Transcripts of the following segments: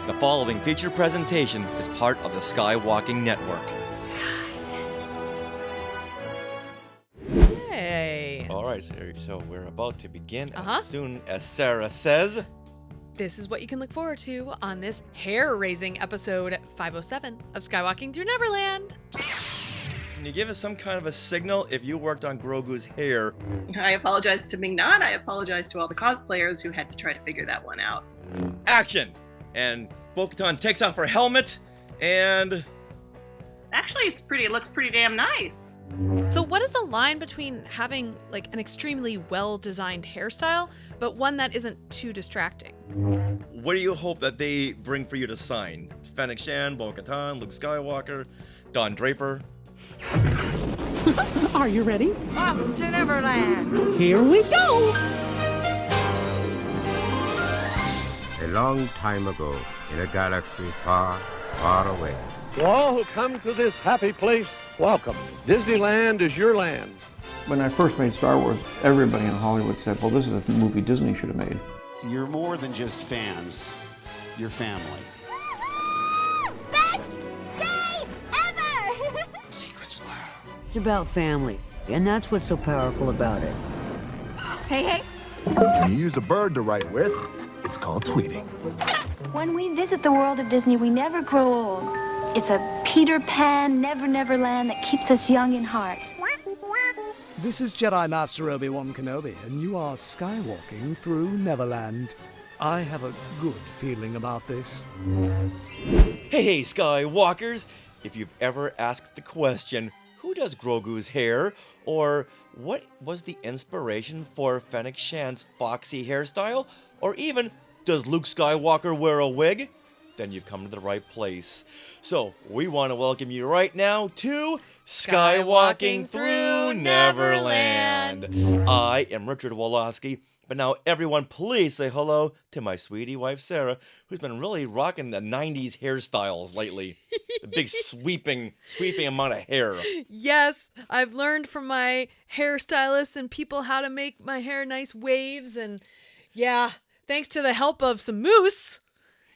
The following feature presentation is part of the Skywalking Network. Hey. All right, so we're about to begin as soon as Sarah says. This is what you can look forward to on this hair-raising episode 507 of Skywalking Through Neverland. Can you give us some kind of a signal if you worked on Grogu's hair? I apologize to Ming-Na. I apologize to all the cosplayers who had to try to figure that one out. Action! And Bo-Katan takes off her helmet, and... Actually, it looks pretty damn nice. So what is the line between having like an extremely well-designed hairstyle, but one that isn't too distracting? What do you hope that they bring for you to sign? Fennec Shan, Bo-Katan, Luke Skywalker, Don Draper? Are you ready? Off to Neverland! Here we go! A long time ago, in a galaxy far, far away. To all who come to this happy place, welcome. Disneyland is your land. When I first made Star Wars, everybody in Hollywood said, well, this is a movie Disney should have made. You're more than just fans. You're family. Best day ever! Secrets loud. It's about family, and that's what's so powerful about it. Hey. When you use a bird to write with, it's called tweeting. When we visit the world of Disney, we never grow old. It's a Peter Pan, Never Land that keeps us young in heart. This is Jedi Master Obi-Wan Kenobi, and you are skywalking through Neverland. I have a good feeling about this. Hey, Skywalkers! If you've ever asked the question, who does Grogu's hair? Or what was the inspiration for Fennec Shan's foxy hairstyle? Or even, does Luke Skywalker wear a wig? Then you've come to the right place. So, we want to welcome you right now to Skywalking Through Neverland. I am Richard Woloski, but now everyone please say hello to my sweetie wife Sarah, who's been really rocking the 90s hairstyles lately. The big sweeping amount of hair. Yes, I've learned from my hairstylists and people how to make my hair nice waves, and yeah, thanks to the help of some moose,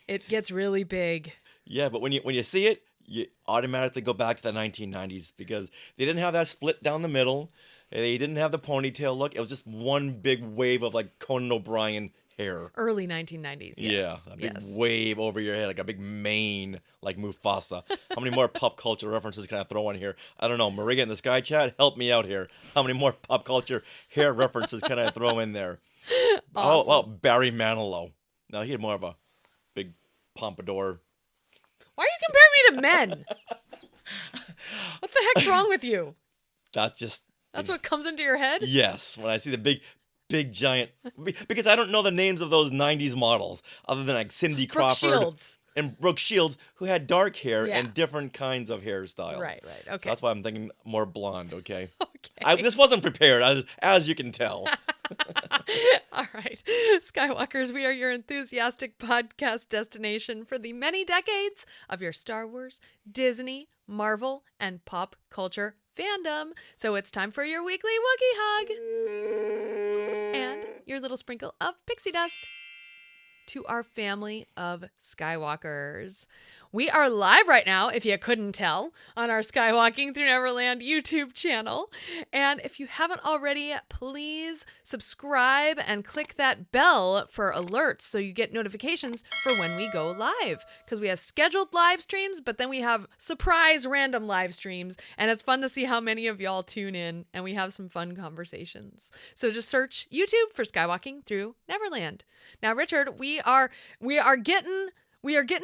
it gets really big. Yeah, but when you see it, you automatically go back to the 1990s because they didn't have that split down the middle. They didn't have the ponytail look. It was just one big wave of like Conan O'Brien hair. Early 1990s, yes. Yeah, a big wave over your head, like a big mane, like Mufasa. How many more pop culture references can I throw in here? I don't know. Maria in the Sky Chat, help me out here. How many more pop culture hair references can I throw in there? Awesome. Oh, well, Barry Manilow. No, he had more of a big pompadour. Why are you comparing me to men? What the heck's wrong with you? That's what comes into your head? Yes, when I see the big giant, because I don't know the names of those 90s models other than like Cindy Crawford Shields. And Brooke Shields, who had dark hair Yeah. and different kinds of hairstyle. Right, okay. So that's why I'm thinking more blonde, okay? Okay. This wasn't prepared, as you can tell. All right. Skywalkers, we are your enthusiastic podcast destination for the many decades of your Star Wars, Disney, Marvel, and pop culture fandom. So it's time for your weekly Wookiee hug and your little sprinkle of pixie dust to our family of Skywalkers. We are live right now, if you couldn't tell, on our Skywalking Through Neverland YouTube channel. And if you haven't already, please subscribe and click that bell for alerts so you get notifications for when we go live. Because we have scheduled live streams, but then we have surprise random live streams. And it's fun to see how many of y'all tune in, and we have some fun conversations. So just search YouTube for Skywalking Through Neverland. Now, Richard, we are getting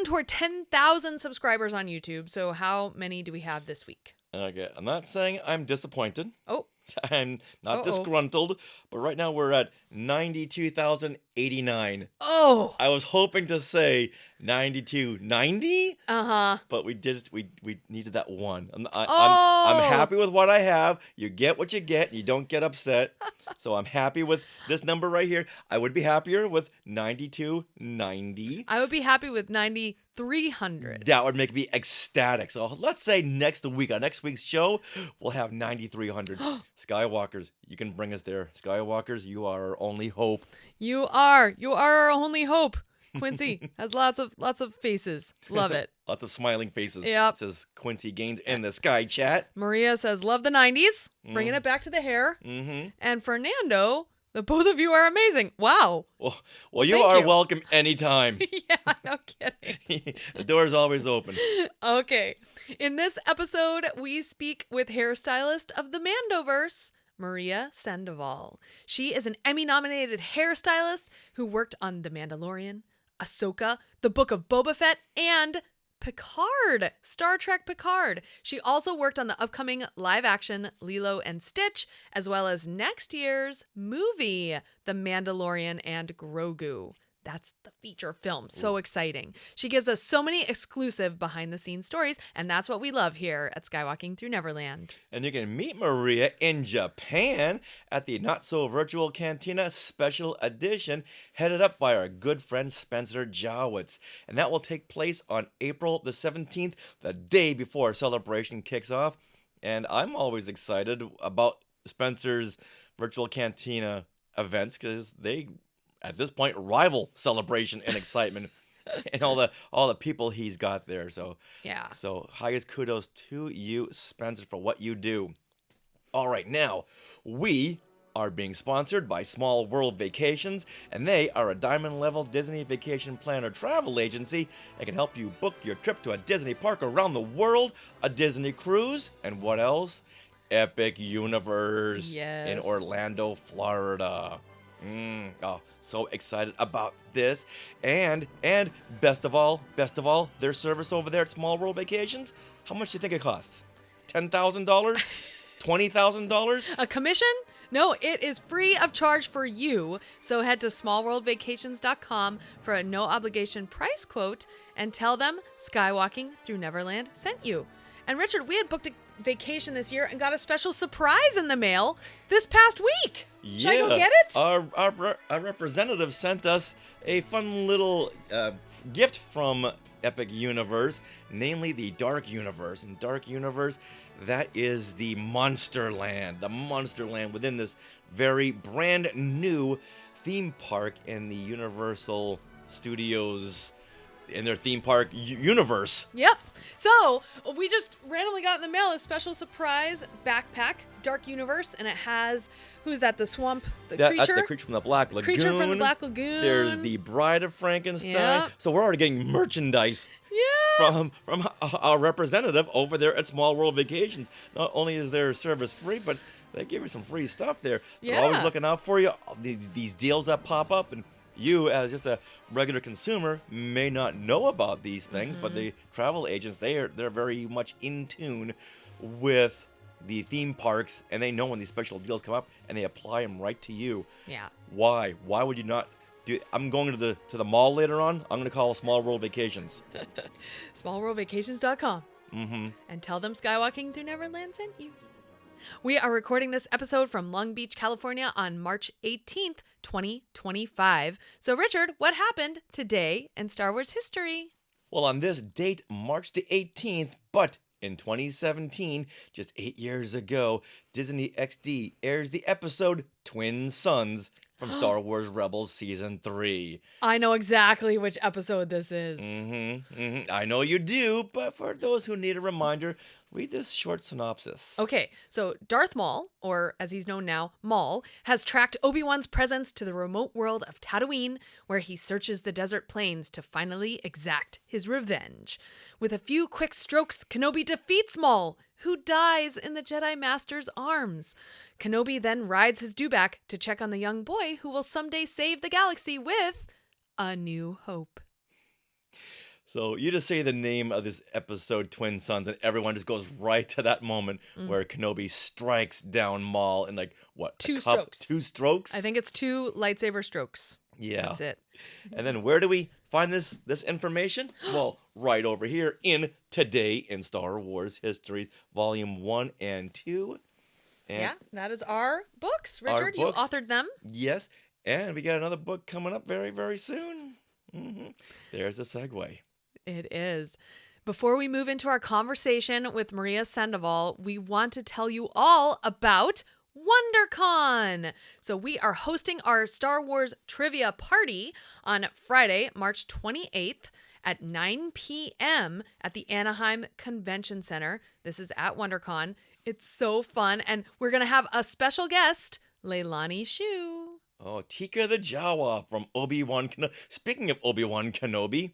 toward 10,000 subscribers on YouTube. So how many do we have this week? Okay, I'm not saying I'm disappointed. Oh. I'm not disgruntled, but right now we're at 92,089. Oh. I was hoping to say 9290. But we did it. We needed that one. I'm happy with what I have. You get what you get. You don't get upset. So I'm happy with this number right here. I would be happier with 9290. I would be happy with 9,300. That would make me ecstatic. So let's say next week, on next week's show, we'll have 9,300. Skywalkers, you can bring us there. Skywalkers, you are our only hope. You are our only hope. Quincy has lots of faces. Love it. Lots of smiling faces. Yep. Says Quincy Gaines in the Sky Chat. Maria says, love the 90s, bringing it back to the hair. Mm-hmm. And Fernando, the both of you are amazing. Wow. Well, you thank are you. welcome anytime. Yeah, no kidding. The door's always open. Okay. In this episode, we speak with hairstylist of the Mandoverse, Maria Sandoval. She is an Emmy-nominated hairstylist who worked on The Mandalorian, Ahsoka, The Book of Boba Fett, and Picard, Star Trek Picard. She also worked on the upcoming live-action Lilo and Stitch, as well as next year's movie, The Mandalorian and Grogu. That's the feature film. So exciting. She gives us so many exclusive behind-the-scenes stories, and that's what we love here at Skywalking Through Neverland. And you can meet Maria in Japan at the Not So Virtual Cantina Special Edition, headed up by our good friend Spencer Jowitz. And that will take place on April the 17th, the day before our celebration kicks off. And I'm always excited about Spencer's Virtual Cantina events because they, at this point, rival celebration and excitement. And all the people he's got there. So yeah. So highest kudos to you, Spencer, for what you do. All right, now we are being sponsored by Small World Vacations, and they are a diamond level Disney vacation planner travel agency that can help you book your trip to a Disney park around the world, a Disney cruise, and what else? Epic Universe in Orlando, Florida. Oh, so excited about this. And best of all, their service over there at Small World Vacations, how much do you think it costs? $10,000? $20,000? A commission? No, it is free of charge for you. So head to smallworldvacations.com for a no obligation price quote and tell them Skywalking Through Neverland sent you. And Richard, we had booked a vacation this year and got a special surprise in the mail this past week. Should I go get it? Our representative sent us a fun little gift from Epic Universe, namely the Dark Universe. And Dark Universe, that is the Monsterland. The Monsterland within this very brand new theme park in the Universal Studios, in their theme park universe. Yep. So we just randomly got in the mail a special surprise backpack, Dark Universe, and it has, who's that? The swamp, the creature? That's the creature from the Black Lagoon. Creature from the Black Lagoon. There's the Bride of Frankenstein. Yep. So we're already getting merchandise. Yeah. From our representative over there at Small World Vacations. Not only is their service free, but they give you some free stuff there. They're always looking out for you. These deals that pop up, and you, as just a regular consumer, may not know about these things, but the travel agents, they're very much in tune with the theme parks, and they know when these special deals come up, and they apply them right to you. Yeah. Why would you not do? I'm going to the mall later on. I'm going to call Small World Vacations. Smallworldvacations.com. And tell them Skywalking Through Neverland sent you. We are recording this episode from Long Beach, California on March 18th, 2025. So, Richard, what happened today in Star Wars history? Well, on this date, March the 18th, but in 2017, just 8 years ago, Disney XD airs the episode Twin Suns from Star Wars Rebels Season 3. I know exactly which episode this is. I know you do, but for those who need a reminder, read this short synopsis. Okay, so Darth Maul, or as he's known now, Maul, has tracked Obi-Wan's presence to the remote world of Tatooine, where he searches the desert plains to finally exact his revenge. With a few quick strokes, Kenobi defeats Maul, who dies in the Jedi Master's arms. Kenobi then rides his dewback to check on the young boy who will someday save the galaxy with A New Hope. So you just say the name of this episode, Twin Suns, and everyone just goes right to that moment where Kenobi strikes down Maul in Two strokes. 2 strokes? I think it's 2 lightsaber strokes. Yeah. That's it. And then where do we find this information? Well, right over here in Today in Star Wars History, Volume 1 and 2. And yeah, that is our books. Richard, books. You authored them. Yes, and we got another book coming up very, very soon. There's the segue. It is. Before we move into our conversation with Maria Sandoval, we want to tell you all about WonderCon. So we are hosting our Star Wars trivia party on Friday, March 28th at 9 p.m. at the Anaheim Convention Center. This is at WonderCon. It's so fun. And we're going to have a special guest, Leilani Shu. Oh, Tika the Jawa from Obi-Wan Kenobi. Speaking of Obi-Wan Kenobi,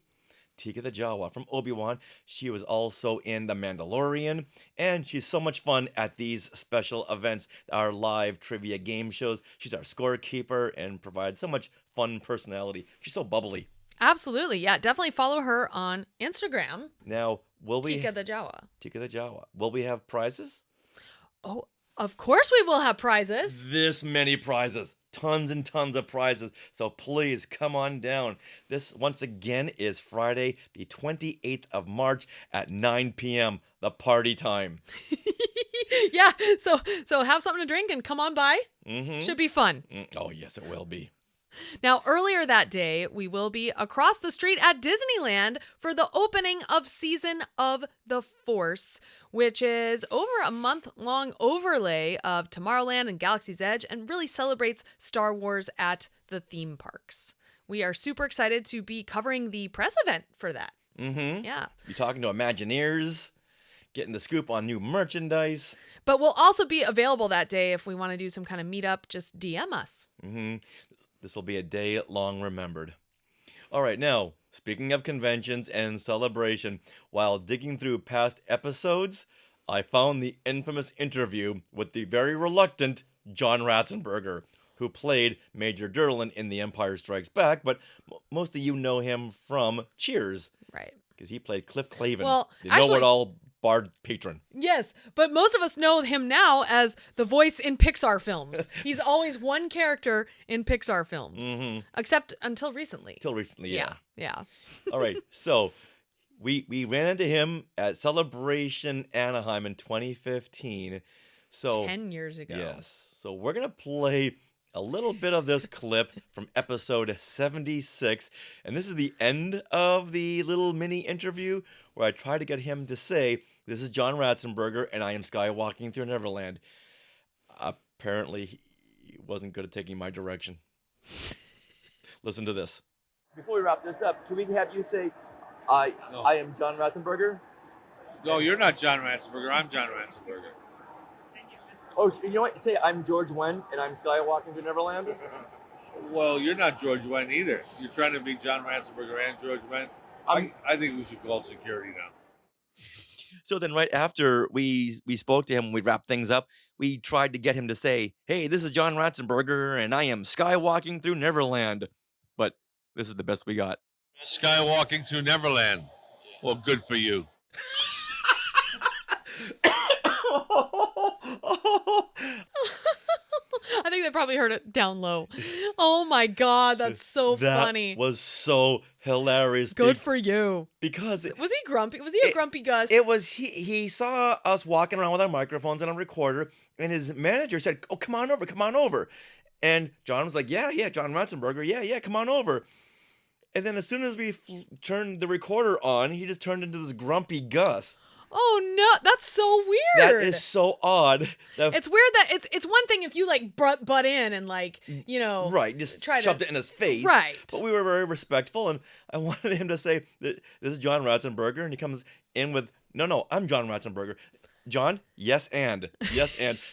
Tika the Jawa from Obi-Wan. She was also in The Mandalorian, and she's so much fun at these special events, our live trivia game shows. She's our scorekeeper and provides so much fun personality. She's so bubbly. Absolutely. Yeah, definitely follow her on Instagram. Now, will we... Tika the Jawa. Tika the Jawa. Will we have prizes? Oh, of course we will have prizes. This many prizes. Tons and tons of prizes. So please come on down. This, once again, is Friday, the 28th of March at 9 p.m., the party time. Yeah, so have something to drink and come on by. Mm-hmm. Should be fun. Oh, yes, it will be. Now, earlier that day, we will be across the street at Disneyland for the opening of Season of the Force, which is over a month-long overlay of Tomorrowland and Galaxy's Edge and really celebrates Star Wars at the theme parks. We are super excited to be covering the press event for that. Mm-hmm. Yeah. Be talking to Imagineers, getting the scoop on new merchandise. But we'll also be available that day if we want to do some kind of meetup. Just DM us. Mm-hmm. This will be a day long remembered. All right, now, speaking of conventions and celebration, while digging through past episodes, I found the infamous interview with the very reluctant John Ratzenberger, who played Major Durlin in The Empire Strikes Back, but most of you know him from Cheers. Right. Because he played Cliff Clavin, Well, the actually- know-it-all Bard patron. Yes, but most of us know him now as the voice in Pixar films. He's always one character in Pixar films, except until recently. Till recently, yeah. Yeah. All right, so we ran into him at Celebration Anaheim in 2015. So 10 years ago. Yes. So we're going to play a little bit of this clip from episode 76. And this is the end of the little mini interview where I try to get him to say, "This is John Ratzenberger, and I am skywalking through Neverland." Apparently, he wasn't good at taking my direction. Listen to this. Before we wrap this up, can we have you say, I am John Ratzenberger? No, you're not John Ratzenberger. I'm John Ratzenberger. Oh, you know what? Say, I'm George Wen, and I'm skywalking through Neverland? Well, you're not George Wen either. You're trying to be John Ratzenberger and George Wen. I think we should call security now. So then right after we spoke to him, we wrapped things up, we tried to get him to say, "Hey, this is John Ratzenberger, and I am skywalking through Neverland." But this is the best we got. Skywalking through Neverland. Well, good for you. I think they probably heard it down low. Oh my God, that's so funny. That was so hilarious. Good for you. Because was he grumpy? Was he a grumpy Gus? It was he saw us walking around with our microphones and a recorder, and his manager said, "Oh, come on over." And John was like, "Yeah, John Ratzenberger, yeah, come on over." And then as soon as we turned the recorder on, he just turned into this grumpy Gus. Oh no, that's so weird. That is so odd. It's weird that it's one thing if you like butt in and like, you know, right, just shoved it in his face. Right. But we were very respectful, and I wanted him to say, "This is John Ratzenberger," and he comes in with, "No, I'm John Ratzenberger." John, yes and.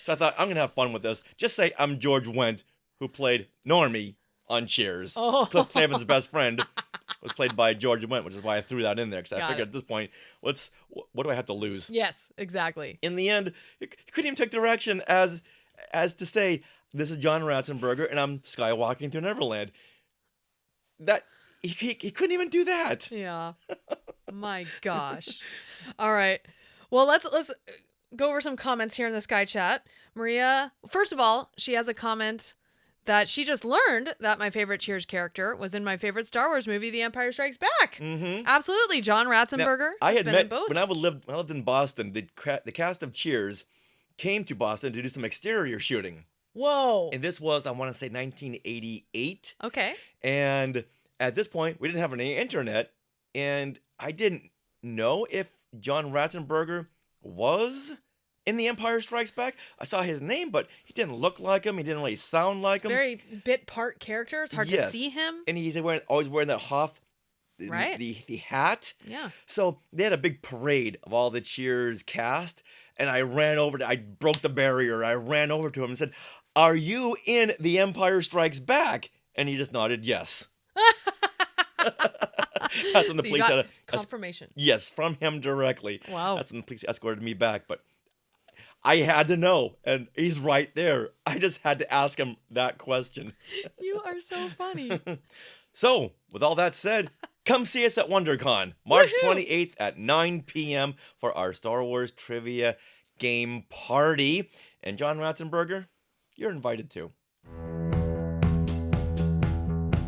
So I thought, I'm gonna have fun with this. Just say I'm George Wendt, who played Normie on Cheers. Oh. Cliff Clavin's best friend was played by George Wendt, which is why I threw that in there, because I figured at this point, what do I have to lose? Yes, exactly. In the end, he couldn't even take direction as to say, "This is John Ratzenberger, and I'm skywalking through Neverland." That he couldn't even do that. Yeah. My gosh. All right. Well, let's go over some comments here in the Sky Chat. Maria, first of all, she has a comment that she just learned that my favorite Cheers character was in my favorite Star Wars movie, The Empire Strikes Back. Mm-hmm. Absolutely, John Ratzenberger. Now, I had been met in both. when I lived in Boston. The cast of Cheers came to Boston to do some exterior shooting. Whoa! And this was, I want to say, 1988. Okay. And at this point, we didn't have any internet, and I didn't know if John Ratzenberger was in The Empire Strikes Back. I saw his name, but he didn't look like him. He didn't really sound like him. Very bit part character. It's hard to see him. And he's always wearing that Hoth, Right. the hat. Yeah. So they had a big parade of all the Cheers cast, and I broke the barrier. I ran over to him and said, "Are you in The Empire Strikes Back?" And he just nodded yes. That's when the So you police got had confirmation. Yes, from him directly. Wow. That's when the police escorted me back. But I had to know, and he's right there. I just had to ask him that question. You are so funny. So, with all that said, come see us at WonderCon, March Woohoo! 28th at 9 p.m. for our Star Wars trivia game party. And John Ratzenberger, you're invited too.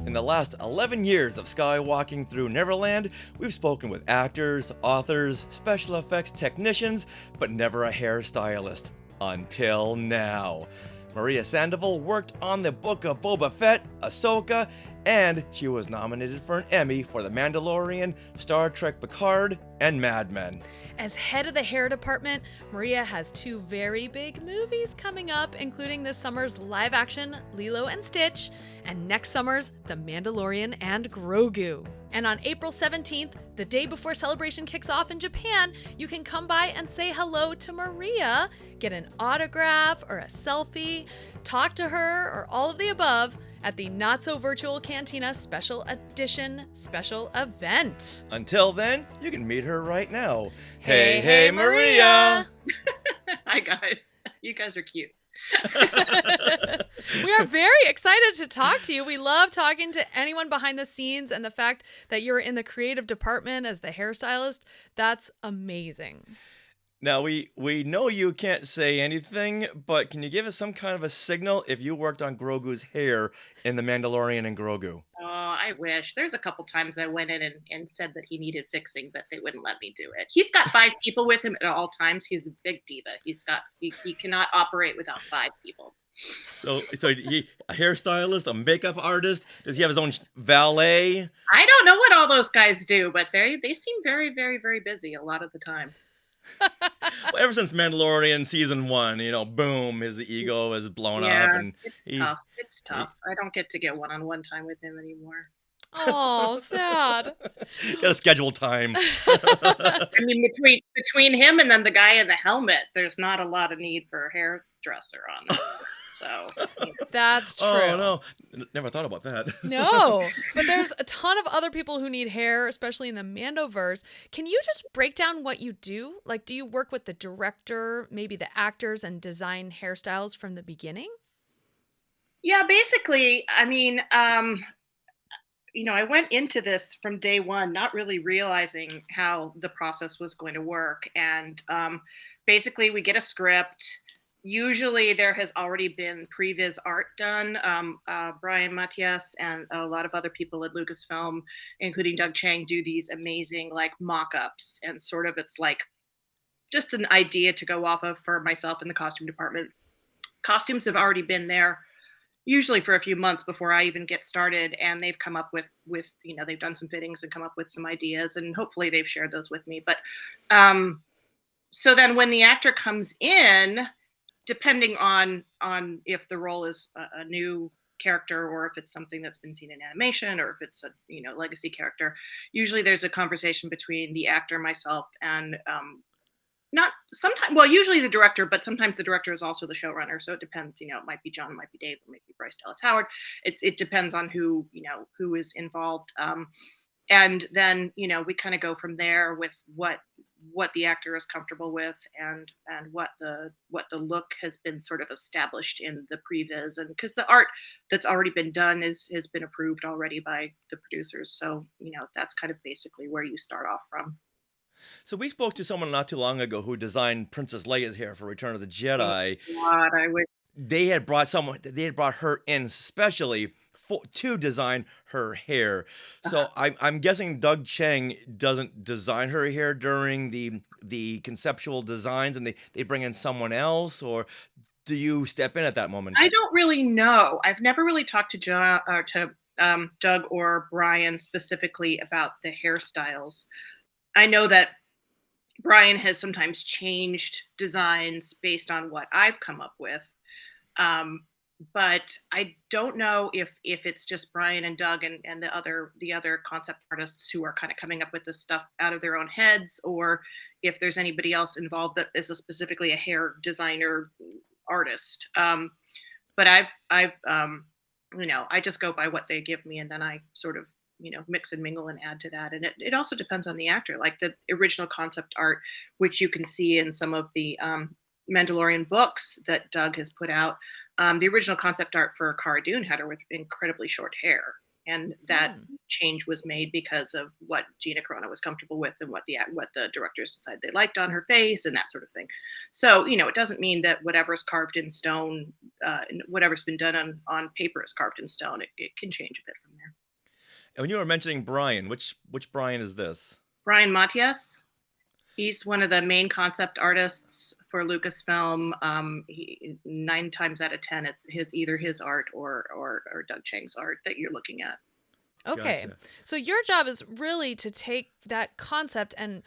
In the last 11 years of skywalking through Neverland, we've spoken with actors, authors, special effects technicians, but never a hairstylist. Until now. Maria Sandoval worked on the Book of Boba Fett, Ahsoka, and she was nominated for an Emmy for The Mandalorian, Star Trek Picard, and Mad Men. As head of the hair department, Maria has 2 very big movies coming up, including this summer's live-action Lilo and Stitch, and next summer's The Mandalorian and Grogu. And on April 17th, the day before Celebration kicks off in Japan, you can come by and say hello to Maria, get an autograph or a selfie, talk to her, or all of the above at the Not So Virtual Cantina Special Edition special event. Until then, you can meet her right now. Hey, Maria! Hi, guys. You guys are cute. We are very excited to talk to you. We love talking to anyone behind the scenes, and the fact that you're in the creative department as the hairstylist, that's amazing. Now, we know you can't say anything, but can you give us some kind of a signal if you worked on Grogu's hair in The Mandalorian and Grogu? Oh, I wish. There's a couple times I went in and said that he needed fixing, but they wouldn't let me do it. He's got 5 people with him at all times. He's a big diva. He cannot operate without 5 people. So he a hairstylist, a makeup artist? Does he have his own valet? I don't know what all those guys do, but they seem very, very, very busy a lot of the time. Well, ever since Mandalorian season 1, boom, his ego is blown up, and it's tough. It's tough. I don't get to get one-on-one time with him anymore. Oh, sad. Gotta schedule time. I mean, between him and then the guy in the helmet, there's not a lot of need for a hairdresser on this. So That's true. Oh no, never thought about that. No, but there's a ton of other people who need hair, especially in the Mandoverse. Can you just break down what you do? Like, do you work with the director, maybe the actors, and design hairstyles from the beginning? Yeah, basically, I mean, I went into this from day one, not really realizing how the process was going to work. And basically, we get a script. Usually there has already been previs art done. Brian Matias and a lot of other people at Lucasfilm, including Doug Chang, do these amazing like mock-ups, and sort of it's like just an idea to go off of for myself in the costume department. Costumes have already been there usually for a few months before I even get started, and they've come up with they've done some fittings and come up with some ideas, and hopefully they've shared those with me. But so then when the actor comes in, depending on if the role is a new character or if it's something that's been seen in animation or if it's a legacy character, usually there's a conversation between the actor, myself, and usually the director, but sometimes the director is also the showrunner. So it depends, it might be John, it might be Dave, it might be Bryce Dallas Howard. It depends on who is involved. And then, we kind of go from there with what the actor is comfortable with and what the look has been sort of established in the previs, and because the art that's already been done has been approved already by the producers. So, that's kind of basically where you start off from. So we spoke to someone not too long ago who designed Princess Leia's hair for Return of the Jedi. God, I wish they had brought her in specially to design her hair. So I'm guessing Doug Chang doesn't design her hair during the conceptual designs, and they bring in someone else, or do you step in at that moment? I don't really know. I've never really talked to Doug or Brian specifically about the hairstyles. I know that Brian has sometimes changed designs based on what I've come up with. Um, but I don't know if it's just Brian and Doug and the other concept artists who are kind of coming up with this stuff out of their own heads, or if there's anybody else involved that is specifically a hair designer artist. But I just go by what they give me, and then I sort of mix and mingle and add to that. And it also depends on the actor. Like the original concept art, which you can see in some of the Mandalorian books that Doug has put out. The original concept art for Cara Dune had her with incredibly short hair, and that change was made because of what Gina Carano was comfortable with and what the directors decided they liked on her face and that sort of thing. So it doesn't mean that whatever's carved in stone, whatever's been done on paper is carved in stone. It can change a bit from there. And when you were mentioning Brian, which Brian is this? Brian Matias. He's one of the main concept artists for Lucasfilm. 9 times out of 10, it's either his art or Doug Chang's art that you're looking at. Okay. Gotcha. So your job is really to take that concept and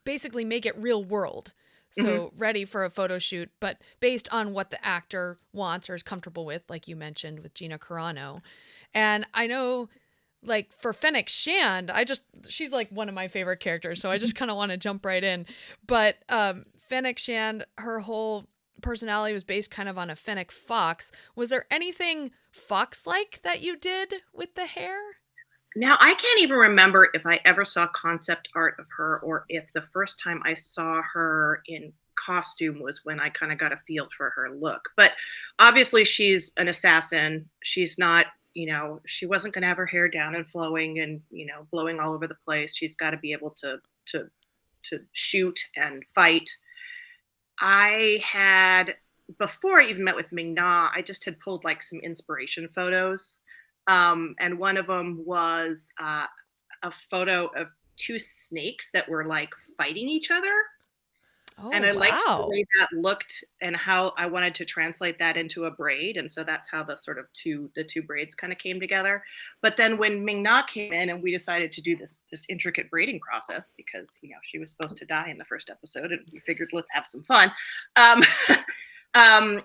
basically make it real world. So ready for a photo shoot, but based on what the actor wants or is comfortable with, like you mentioned with Gina Carano. And I know, like, for Fennec Shand, she's like one of my favorite characters, so I just kind of want to jump right in. But Fennec Shand, her whole personality was based kind of on a Fennec fox. Was there anything fox-like that you did with the hair? Now, I can't even remember if I ever saw concept art of her, or if the first time I saw her in costume was when I kind of got a feel for her look. But obviously she's an assassin. She's not, she wasn't going to have her hair down and flowing and, blowing all over the place. She's got to be able to shoot and fight. Before I even met with Ming-Na, I just had pulled like some inspiration photos. And one of them was a photo of 2 snakes that were like fighting each other. Oh, and I liked the wow. way that looked and how I wanted to translate that into a braid. And so that's how the sort of the two braids kind of came together. But then when Ming-Na came in and we decided to do this intricate braiding process, because, she was supposed to die in the first episode and we figured let's have some fun.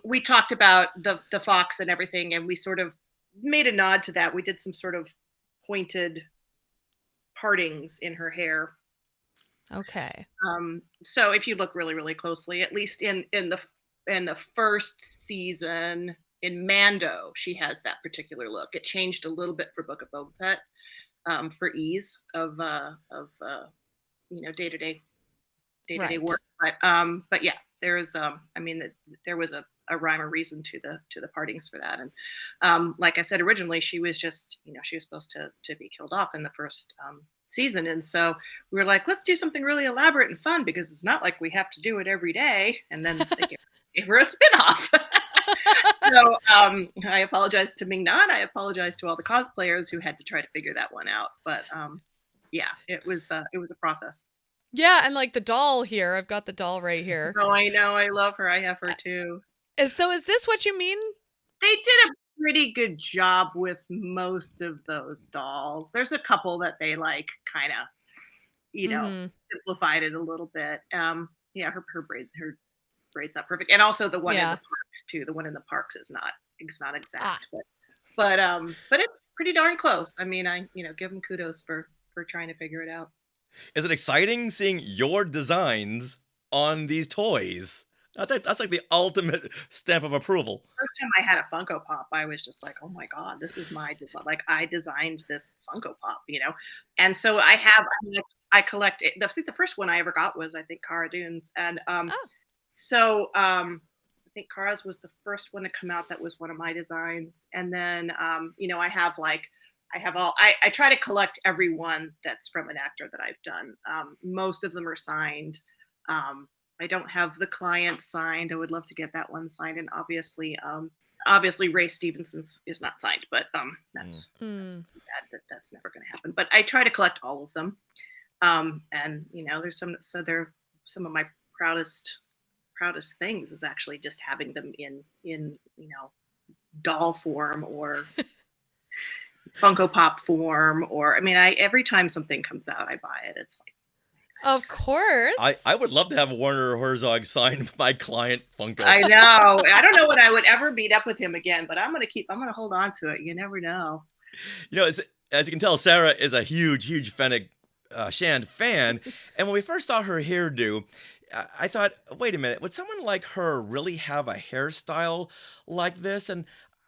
We talked about the fox and everything, and we sort of made a nod to that. We did some sort of pointed partings in her hair. Okay. So if you look really, really closely, at least in the first season in Mando, she has that particular look. It changed a little bit for Book of Boba Fett, for ease of day-to-day work. But yeah, there was there was a rhyme or reason to the partings for that. And like I said originally, she was just she was supposed to be killed off in the first season, and so we were like, let's do something really elaborate and fun, because it's not like we have to do it every day. And then they gave her a spin-off. So I apologize to Ming-Na, and I apologize to all the cosplayers who had to try to figure that one out. But yeah, it was a process. Yeah, and like the doll here, I've got the doll right here. Oh, I know, I love her. I have her too. So is this what you mean? They did a pretty good job with most of those dolls. There's a couple that they like kind of, simplified it a little bit. Yeah, her braid's not perfect, and also the one in the parks too. The one in the parks is not exact, but it's pretty darn close. I mean, I give them kudos for trying to figure it out. Is it exciting seeing your designs on these toys? That's like the ultimate stamp of approval. First time I had a Funko Pop, I was just like, oh my God, this is my design. Like, I designed this Funko Pop, And so I collect it. I think the first one I ever got was, I think, Cara Dune's. And so I think Cara's was the first one to come out that was one of my designs. And then, I try to collect every one that's from an actor that I've done. Most of them are signed. I don't have the client signed. I would love to get that one signed. And obviously Ray Stevenson's is not signed, but that's too bad that's never going to happen. But I try to collect all of them. And there's they're some of my proudest things is actually just having them in doll form or Funko Pop form, or every time something comes out, I buy it. It's like Of course. I would love to have Werner Herzog sign my client Funko. I know. I don't know what I would ever meet up with him again, but I'm gonna hold on to it. You never know. You know, as you can tell, Sarah is a huge Fennec Shand fan, and when we first saw her hairdo, I thought, wait a minute, would someone like her really have a hairstyle like this? And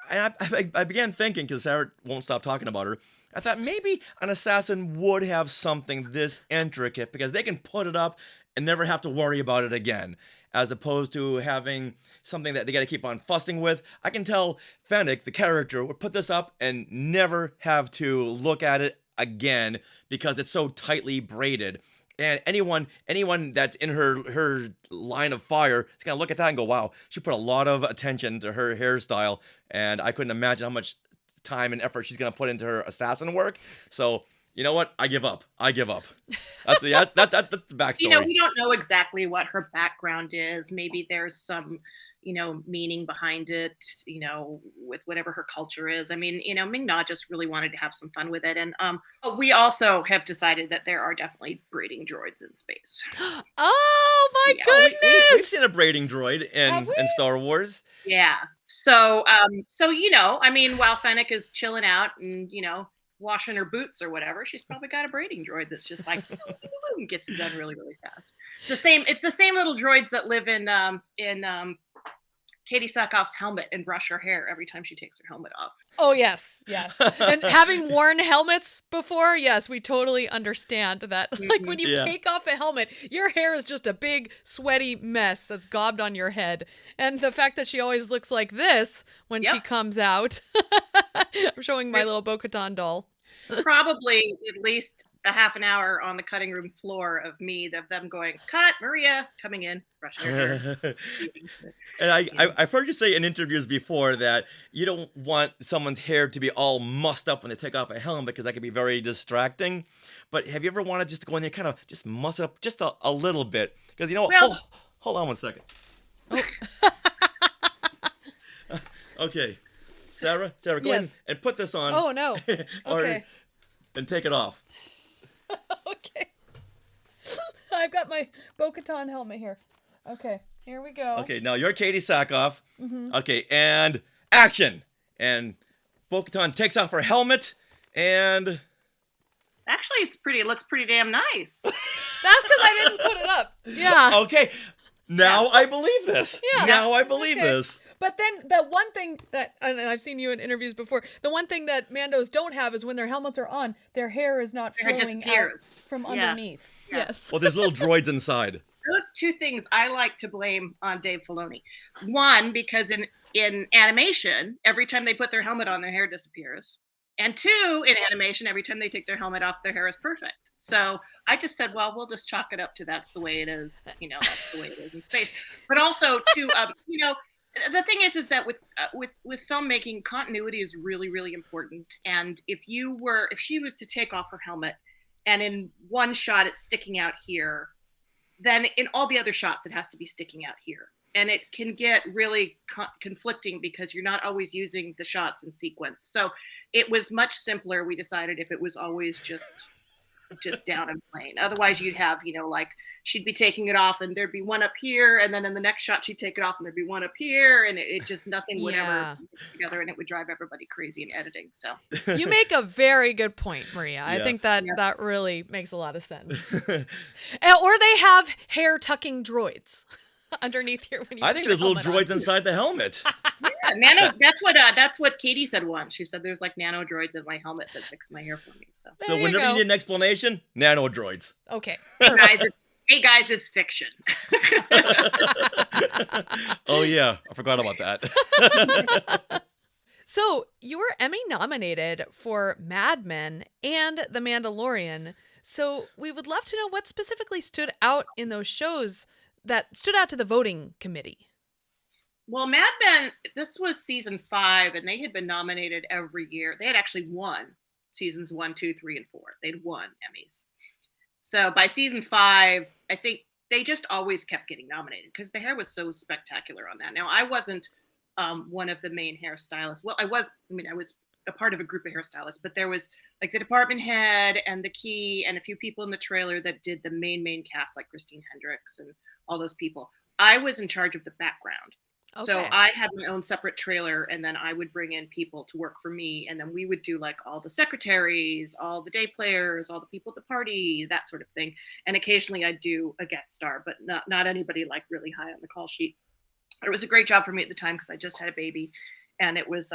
I began thinking, because Sarah won't stop talking about her, I thought maybe an assassin would have something this intricate, because they can put it up and never have to worry about it again, as opposed to having something that they got to keep on fussing with. I can tell Fennec, the character, would put this up and never have to look at it again because it's so tightly braided. And anyone that's in her line of fire is gonna look at that and go, wow, she put a lot of attention to her hairstyle, and I couldn't imagine how much time and effort she's gonna put into her assassin work. So you know what? I give up. That's the backstory. You know, we don't know exactly what her background is. Maybe there's some, meaning behind it, with whatever her culture is. I mean, Ming-Na just really wanted to have some fun with it. And we also have decided that there are definitely braiding droids in space. Oh my goodness! We've seen a braiding droid in Star Wars. Yeah. So, I mean, while Fennec is chilling out and, washing her boots or whatever, she's probably got a braiding droid that's just like gets it done really, really fast. It's the same little droids that live in Katie Sackhoff's helmet and brush her hair every time she takes her helmet off. Oh, yes. And having worn helmets before, yes, we totally understand that. Like when you take off a helmet, your hair is just a big, sweaty mess that's gobbed on your head. And the fact that she always looks like this when she comes out. I'm showing my little Bo-Katan doll. Probably at least a half an hour on the cutting room floor of them going, cut, Maria, coming in, brushing her hair. And I've heard you say in interviews before that you don't want someone's hair to be all mussed up when they take off a helmet, because that can be very distracting. But have you ever wanted just to go in there, kind of just muss it up just a little bit? Because hold on one second. Oh. Okay, Sarah, go in and put this on. Oh no. Okay. And take it off. Okay. I've got my Bo-Katan helmet here. Okay, here we go. Okay, now you're Katie Sackhoff. Mm-hmm. Okay, and action. And Bo-Katan takes off her helmet, and actually, it looks pretty damn nice. That's because I didn't put it up. Yeah. Okay, now I believe this. Yeah. Now I believe this. But then the one thing that, and I've seen you in interviews before, the one thing that Mandos don't have is when their helmets are on, their hair is not flowing out from underneath. Yeah. Yes. Well, there's little droids inside. Those two things I like to blame on Dave Filoni. One, because in animation, every time they put their helmet on, their hair disappears. And two, in animation, every time they take their helmet off, their hair is perfect. So I just said, well, we'll just chalk it up to that's the way it is. That's the way it is in space. But also to, the thing is that with filmmaking, continuity is really, really important. And if she was to take off her helmet and in one shot it's sticking out here, then in all the other shots it has to be sticking out here. And it can get really conflicting because you're not always using the shots in sequence. So it was much simpler, we decided, if it was always just down and plain. Otherwise you'd have, like she'd be taking it off and there'd be one up here, and then in the next shot she'd take it off and there'd be one up here, and it just nothing would ever get together, and it would drive everybody crazy in editing. So you make a very good point, Maria. I think that really makes a lot of sense. Or they have hair tucking droids underneath here when you I think there's little droids inside the helmet. Yeah, nano. That's what Katie said once. She said there's like nano droids in my helmet that fix my hair for me. So whenever you need an explanation, nano droids. Okay, hey guys, it's fiction. Oh yeah, I forgot about that. So you were Emmy nominated for Mad Men and The Mandalorian. So we would love to know what specifically stood out in those shows that stood out to the voting committee. Well, Mad Men, this was season 5, and they had been nominated every year. They had actually won seasons 1, 2, 3, and 4. They'd won Emmys. So by season 5, I think they just always kept getting nominated because the hair was so spectacular on that. Now, I wasn't one of the main hairstylists. Well, I was a part of a group of hairstylists, but there was like the department head and the key and a few people in the trailer that did the main cast, like Christine Hendricks and all those people. I was in charge of the background. So Okay. I had my own separate trailer, and then I would bring in people to work for me, and then we would do like all the secretaries, all the day players, all the people at the party, that sort of thing. And occasionally I'd do a guest star, but not anybody like really high on the call sheet. It was a great job for me at the time because I just had a baby, and it was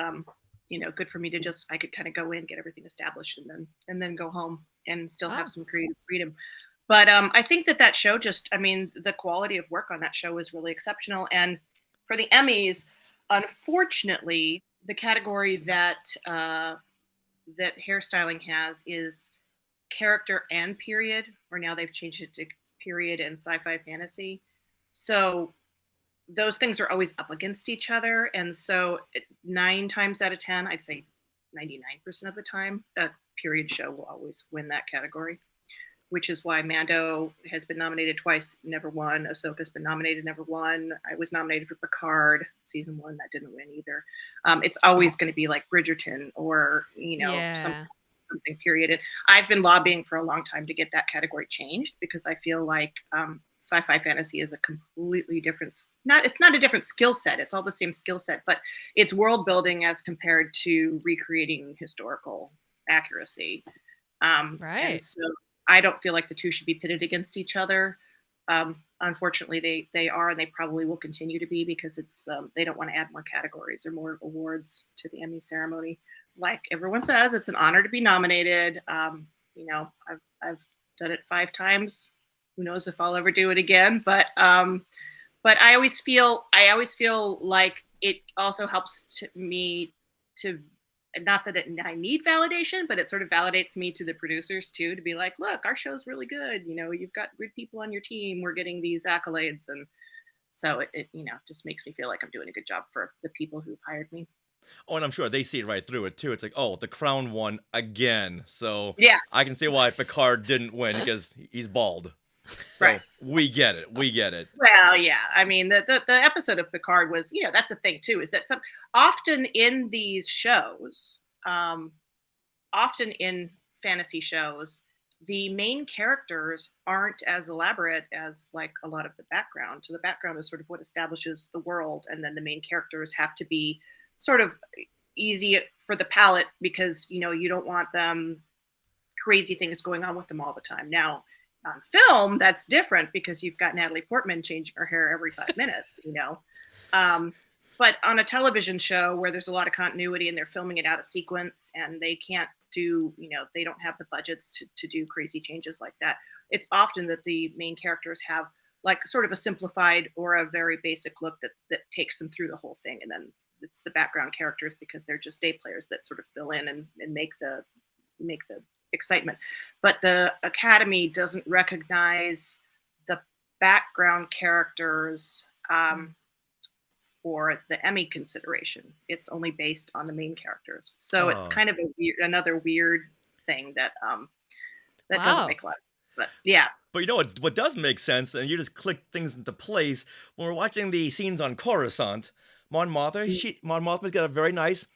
good for me to just, I could kind of go in, get everything established, and then go home and still have some creative freedom. But I think that show just, I mean, the quality of work on that show was really exceptional. And for the Emmys, unfortunately, the category that hairstyling has is character and period, or now they've changed it to period and sci-fi fantasy. So those things are always up against each other. And so 9 times out of 10, I'd say 99% of the time, a period show will always win that category, which is why Mando has been nominated twice, never won. Ahsoka's been nominated, never won. I was nominated for Picard, season 1, that didn't win either. It's always going to be like Bridgerton or, something period. And I've been lobbying for a long time to get that category changed because I feel like sci-fi fantasy is a completely different, it's not a different skill set. It's all the same skill set, but it's world building as compared to recreating historical accuracy. Right. And so I don't feel like the two should be pitted against each other. Unfortunately, they are, and they probably will continue to be because it's they don't want to add more categories or more awards to the Emmy ceremony. Like everyone says, it's an honor to be nominated. I've done it 5 times. Who knows if I'll ever do it again? But I always feel like it also helps me to. Not that I need validation, but it sort of validates me to the producers too, to be like, look, our show's really good. You've got good people on your team. We're getting these accolades. And so it just makes me feel like I'm doing a good job for the people who've hired me. Oh, and I'm sure they see it right through it too. It's like, oh, the Crown won again. So yeah, I can see why Picard didn't win because he's bald. So right. We get it. Well, yeah. I mean, the episode of Picard was, that's a thing too, is that often in these shows, often in fantasy shows, the main characters aren't as elaborate as like a lot of the background. So the background is sort of what establishes the world, and then the main characters have to be sort of easy for the palate because you don't want them crazy things going on with them all the time. Now, on film, that's different because you've got Natalie Portman changing her hair every 5 minutes, But on a television show where there's a lot of continuity and they're filming it out of sequence and they can't do, they don't have the budgets to do crazy changes like that. It's often that the main characters have like sort of a simplified or a very basic look that takes them through the whole thing. And then it's the background characters because they're just day players that sort of fill in and make the excitement. But the Academy doesn't recognize the background characters for the Emmy consideration. It's only based on the main characters. So it's kind of another weird thing that doesn't make a lot of sense. But yeah. But what does make sense, and you just click things into place, when we're watching the scenes on Coruscant, Mon Mothma's got a very nice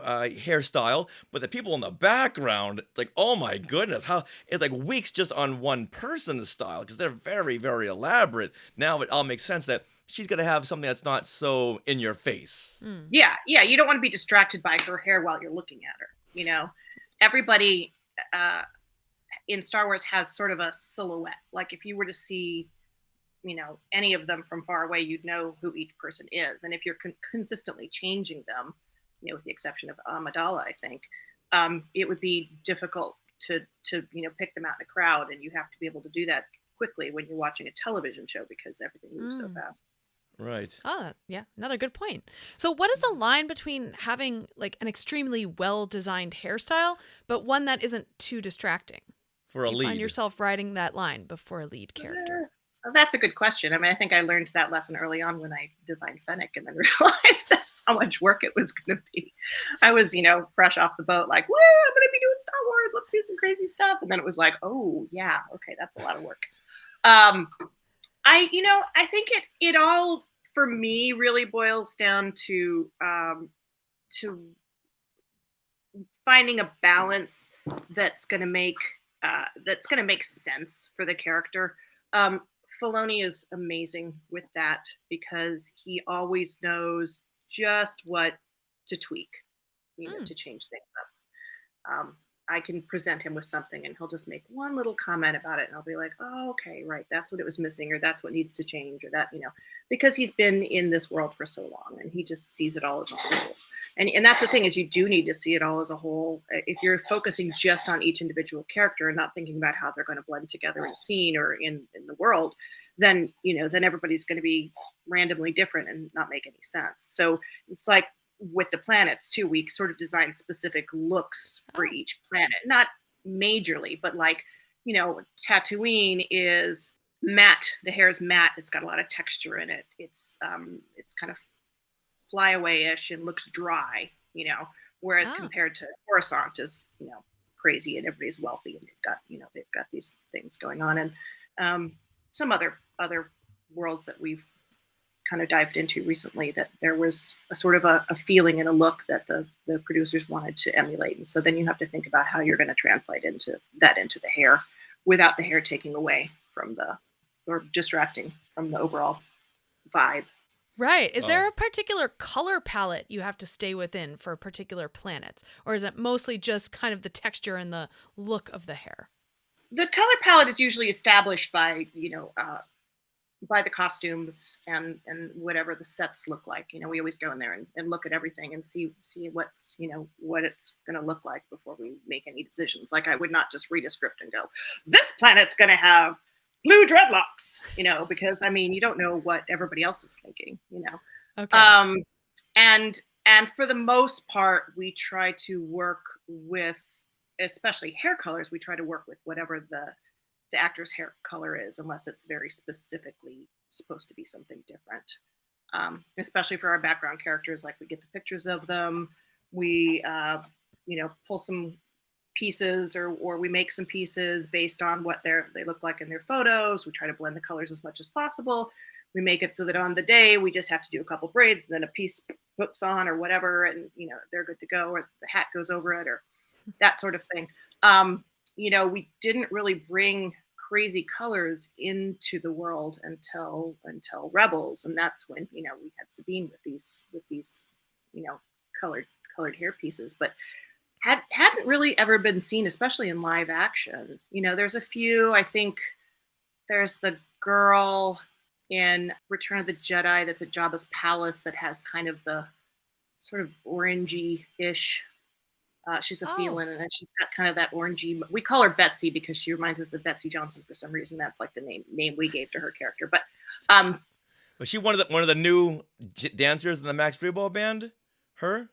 hairstyle, but the people in the background, it's like, oh my goodness, how it's like weeks just on one person's style because they're very, very elaborate. Now it all makes sense that she's gonna have something that's not so in your face. Yeah, you don't want to be distracted by her hair while you're looking at her. Everybody in Star Wars has sort of a silhouette. Like if you were to see any of them from far away, you'd know who each person is. And if you're consistently changing them, with the exception of Amidala, I think, it would be difficult to pick them out in a crowd, and you have to be able to do that quickly when you're watching a television show because everything moves so fast. Right. Oh, yeah. Another good point. So what is the line between having like an extremely well-designed hairstyle, but one that isn't too distracting? For a lead. You find yourself riding that line before a lead character? Well, that's a good question. I mean, I think I learned that lesson early on when I designed Fennec and then realized that how much work it was going to be. I was, fresh off the boat, like, woo, I'm going to be doing Star Wars. Let's do some crazy stuff. And then it was like, oh yeah, okay, that's a lot of work. I think it all for me really boils down to finding a balance that's going to make sense for the character. Filoni is amazing with that because he always knows just what to tweak, to change things up. I can present him with something and he'll just make one little comment about it and I'll be like, oh, okay, right, that's what it was missing, or that's what needs to change, or that, because he's been in this world for so long and he just sees it all as a whole. And that's the thing, is you do need to see it all as a whole. If you're focusing just on each individual character and not thinking about how they're going to blend together in a scene or in the world, then everybody's going to be randomly different and not make any sense. So it's like with the planets too, we sort of design specific looks for each planet, not majorly, but like, Tatooine is matte. The hair is matte. It's got a lot of texture in it. It's kind of flyaway-ish and looks dry, whereas compared to Coruscant is, crazy and everybody's wealthy and they've got these things going on. And some other worlds that we've kind of dived into recently, that there was a sort of a feeling and a look that the producers wanted to emulate. And so then you have to think about how you're going to translate into the hair without the hair taking away from or distracting from the overall vibe. Right. Is there a particular color palette you have to stay within for particular planets? Or is it mostly just kind of the texture and the look of the hair? The color palette is usually established by, by the costumes and whatever the sets look like. We always go in there and look at everything and see what's, what it's going to look like before we make any decisions. Like, I would not just read a script and go, this planet's going to have blue dreadlocks, because you don't know what everybody else is thinking, Okay. And for the most part, we try to work with, especially hair colors, we try to work with whatever the actor's hair color is, unless it's very specifically supposed to be something different. Especially for our background characters, like we get the pictures of them, we, pull some pieces or we make some pieces based on what they look like in their photos. We try to blend the colors as much as possible. We make it so that on the day we just have to do a couple braids and then a piece hooks on or whatever, and they're good to go, or the hat goes over it, or that sort of thing. We didn't really bring crazy colors into the world until Rebels, and that's when we had Sabine with these colored hair pieces, but hadn't really ever been seen, especially in live action. There's a few. I think there's the girl in Return of the Jedi that's at Jabba's palace that has kind of the sort of orangey-ish. She's a Thelan, and she's got kind of that orangey. We call her Betsy because she reminds us of Betsy Johnson for some reason. That's like the name we gave to her character. But was she one of the new dancers in the Max Rebo band? Her?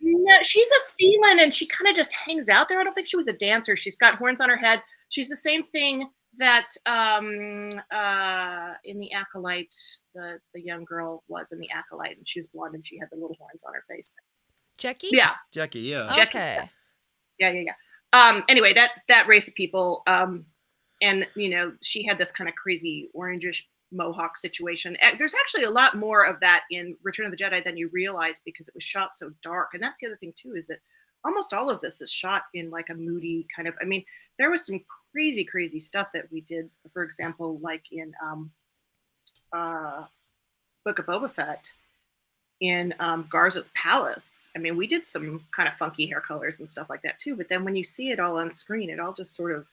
No, she's a Thelan, and she kind of just hangs out there. I don't think she was a dancer. She's got horns on her head. She's the same thing that in the Acolyte, the young girl was in the Acolyte, and she was blonde and she had the little horns on her face. Jackie? Yeah. Jackie, yeah. Okay. Jackie, yes. Yeah. Anyway, that race of people, and she had this kind of crazy orangish mohawk situation. There's actually a lot more of that in Return of the Jedi than you realize because it was shot so dark. And that's the other thing too, is that almost all of this is shot in like a moody kind of, there was some crazy stuff that we did, for example, like in Book of Boba Fett, in Garza's palace. We did some kind of funky hair colors and stuff like that too, but then when you see it all on screen, it all just sort of,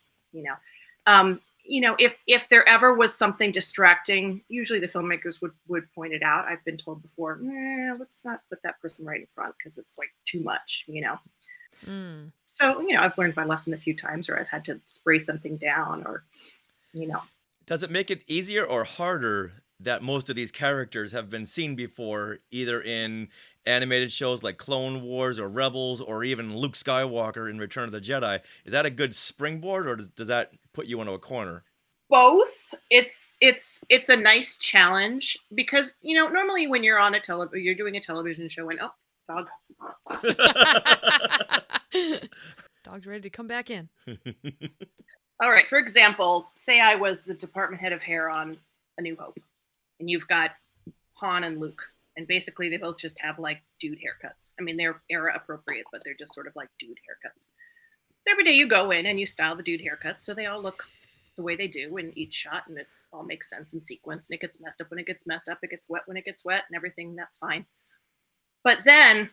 if there ever was something distracting, usually the filmmakers would point it out. I've been told before, let's not put that person right in front because it's like too much, So, I've learned my lesson a few times, or I've had to spray something down, or, Does it make it easier or harder that most of these characters have been seen before, either in animated shows like Clone Wars or Rebels, or even Luke Skywalker in Return of the Jedi? Is that a good springboard, or does that put you into a corner? Both. It's a nice challenge because, normally when you're on you're doing a television show and dog. Dog's ready to come back in. All right. For example, say I was the department head of hair on A New Hope, and you've got Han and Luke, And basically they both just have like dude haircuts. I mean, they're era appropriate, but they're just sort of like dude haircuts. Every day you go in and you style the dude haircuts so they all look the way they do in each shot, and it all makes sense in sequence, and it gets messed up when it gets messed up, it gets wet when it gets wet, and everything, that's fine. But then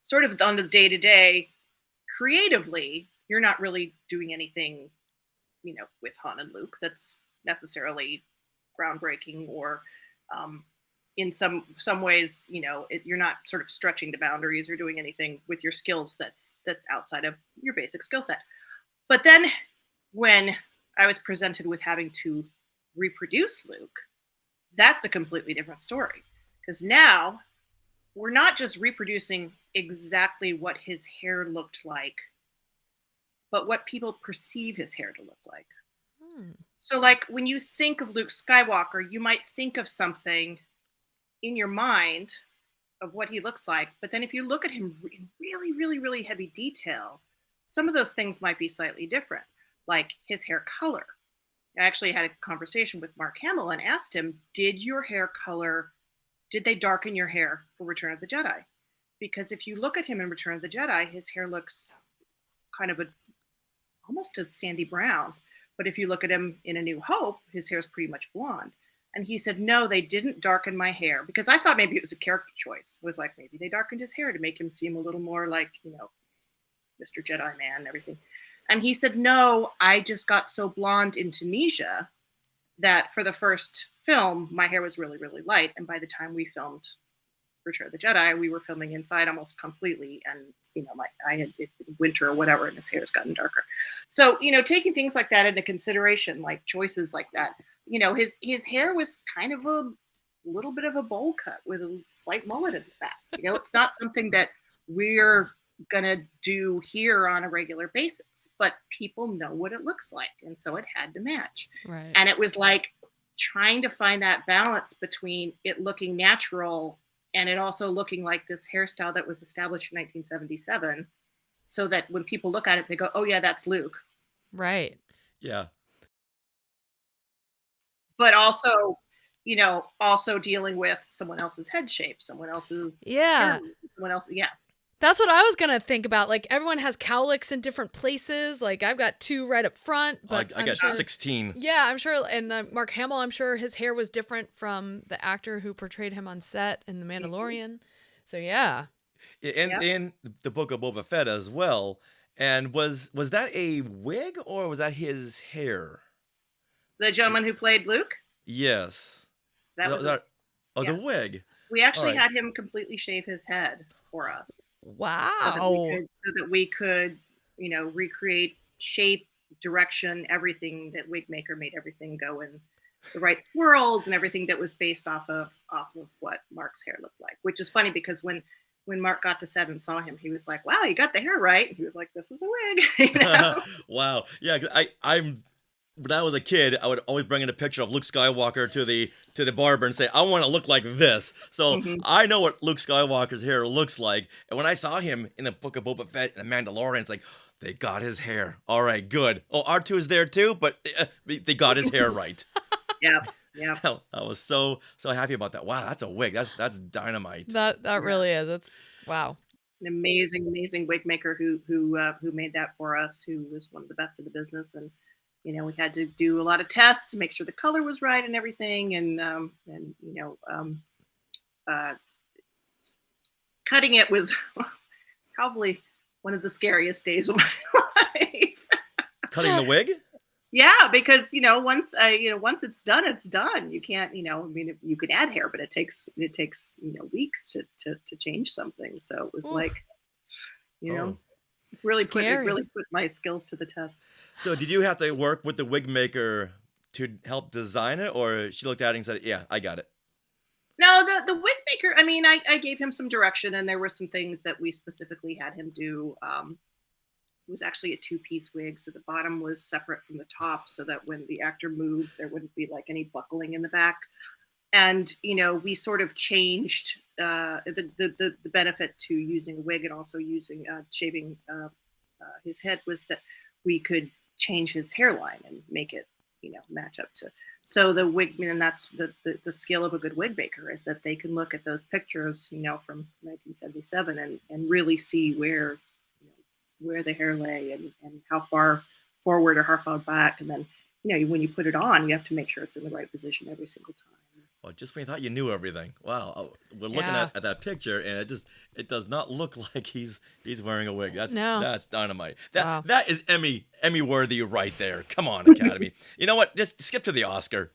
sort of on the day-to-day, creatively, you're not really doing anything, with Han and Luke that's necessarily groundbreaking, or in some ways, you're not sort of stretching the boundaries or doing anything with your skills that's outside of your basic skill set. But then when I was presented with having to reproduce Luke, that's a completely different story. Because now we're not just reproducing exactly what his hair looked like, but what people perceive his hair to look like. So like when you think of Luke Skywalker, you might think of something in your mind of what he looks like. But then if you look at him in really, really, really heavy detail, some of those things might be slightly different, like his hair color. I actually had a conversation with Mark Hamill and asked him, did they darken your hair for Return of the Jedi? Because if you look at him in Return of the Jedi, his hair looks kind of almost a sandy brown. But if you look at him in A New Hope, his hair is pretty much blonde. And he said, no, they didn't darken my hair, because I thought maybe it was a character choice. It was like, maybe they darkened his hair to make him seem a little more like, Mr. Jedi Man and everything. And he said, no, I just got so blonde in Tunisia that for the first film, my hair was really, really light. And by the time we filmed Return of the Jedi, we were filming inside almost completely. And, I had winter or whatever, and his hair's gotten darker. So, taking things like that into consideration, like choices like that, his hair was kind of a little bit of a bowl cut with a slight mullet in the back. It's not something that we're gonna do here on a regular basis, but people know what it looks like, and so it had to match. Right. And it was like trying to find that balance between it looking natural and it also looking like this hairstyle that was established in 1977, so that when people look at it, they go, oh yeah, that's Luke. Right. Yeah. But also, also dealing with someone else's head shape, someone else's hair, someone else. Yeah. That's what I was going to think about. Like, everyone has cowlicks in different places. Like, I've got 2 right up front. But I got 16. Yeah, I'm sure. And Mark Hamill, I'm sure his hair was different from the actor who portrayed him on set in The Mandalorian. So, yeah. In the Book of Boba Fett as well. And was that a wig or was that his hair? The gentleman who played Luke? Yes. That was a wig. We actually had him completely shave his head for us. Wow. So that we could, recreate shape, direction, everything. That wig maker made everything go in the right swirls and everything that was based off of what Mark's hair looked like. Which is funny because when Mark got to set and saw him, he was like, wow, you got the hair right. And he was like, this is a wig. Wow. Yeah, I'm when I was a kid, I would always bring in a picture of Luke Skywalker to the barber and say, I want to look like this. So I know what Luke Skywalker's hair looks like. And when I saw him in the Book of Boba Fett and The Mandalorian, it's like, they got his hair. All right, good. Oh, R2 is there too, but they got his hair right. Yeah. I was so happy about that. Wow, that's a wig. That's dynamite. That really is. It's wow. An amazing wig maker who made that for us, who was one of the best in the business. And we had to do a lot of tests to make sure the color was right and everything. And cutting it was probably one of the scariest days of my life. Cutting the wig? Yeah, because once it's done, it's done. You can't, you could add hair, but it takes weeks to change something. So it was really put my skills to the test. So did you have to work with the wig maker to help design it, or she looked at it and said, yeah, I got it? No, the wig maker, I gave him some direction, and there were some things that we specifically had him do. It was actually a 2-piece wig, so the bottom was separate from the top, so that when the actor moved, there wouldn't be like any buckling in the back. And we sort of changed the benefit to using a wig and also using shaving his head was that we could change his hairline and make it match up to. So the wig, and that's the skill of a good wig maker, is that they can look at those pictures, from 1977 and really see where the hair lay and how far forward or how far back. And then, when you put it on, you have to make sure it's in the right position every single time. Well, just when you thought you knew everything. Wow. We're looking Yeah. at that picture, and it does not look like he's wearing a wig. That's dynamite. That is Emmy worthy right there. Come on, Academy. You know what? Just skip to the Oscar.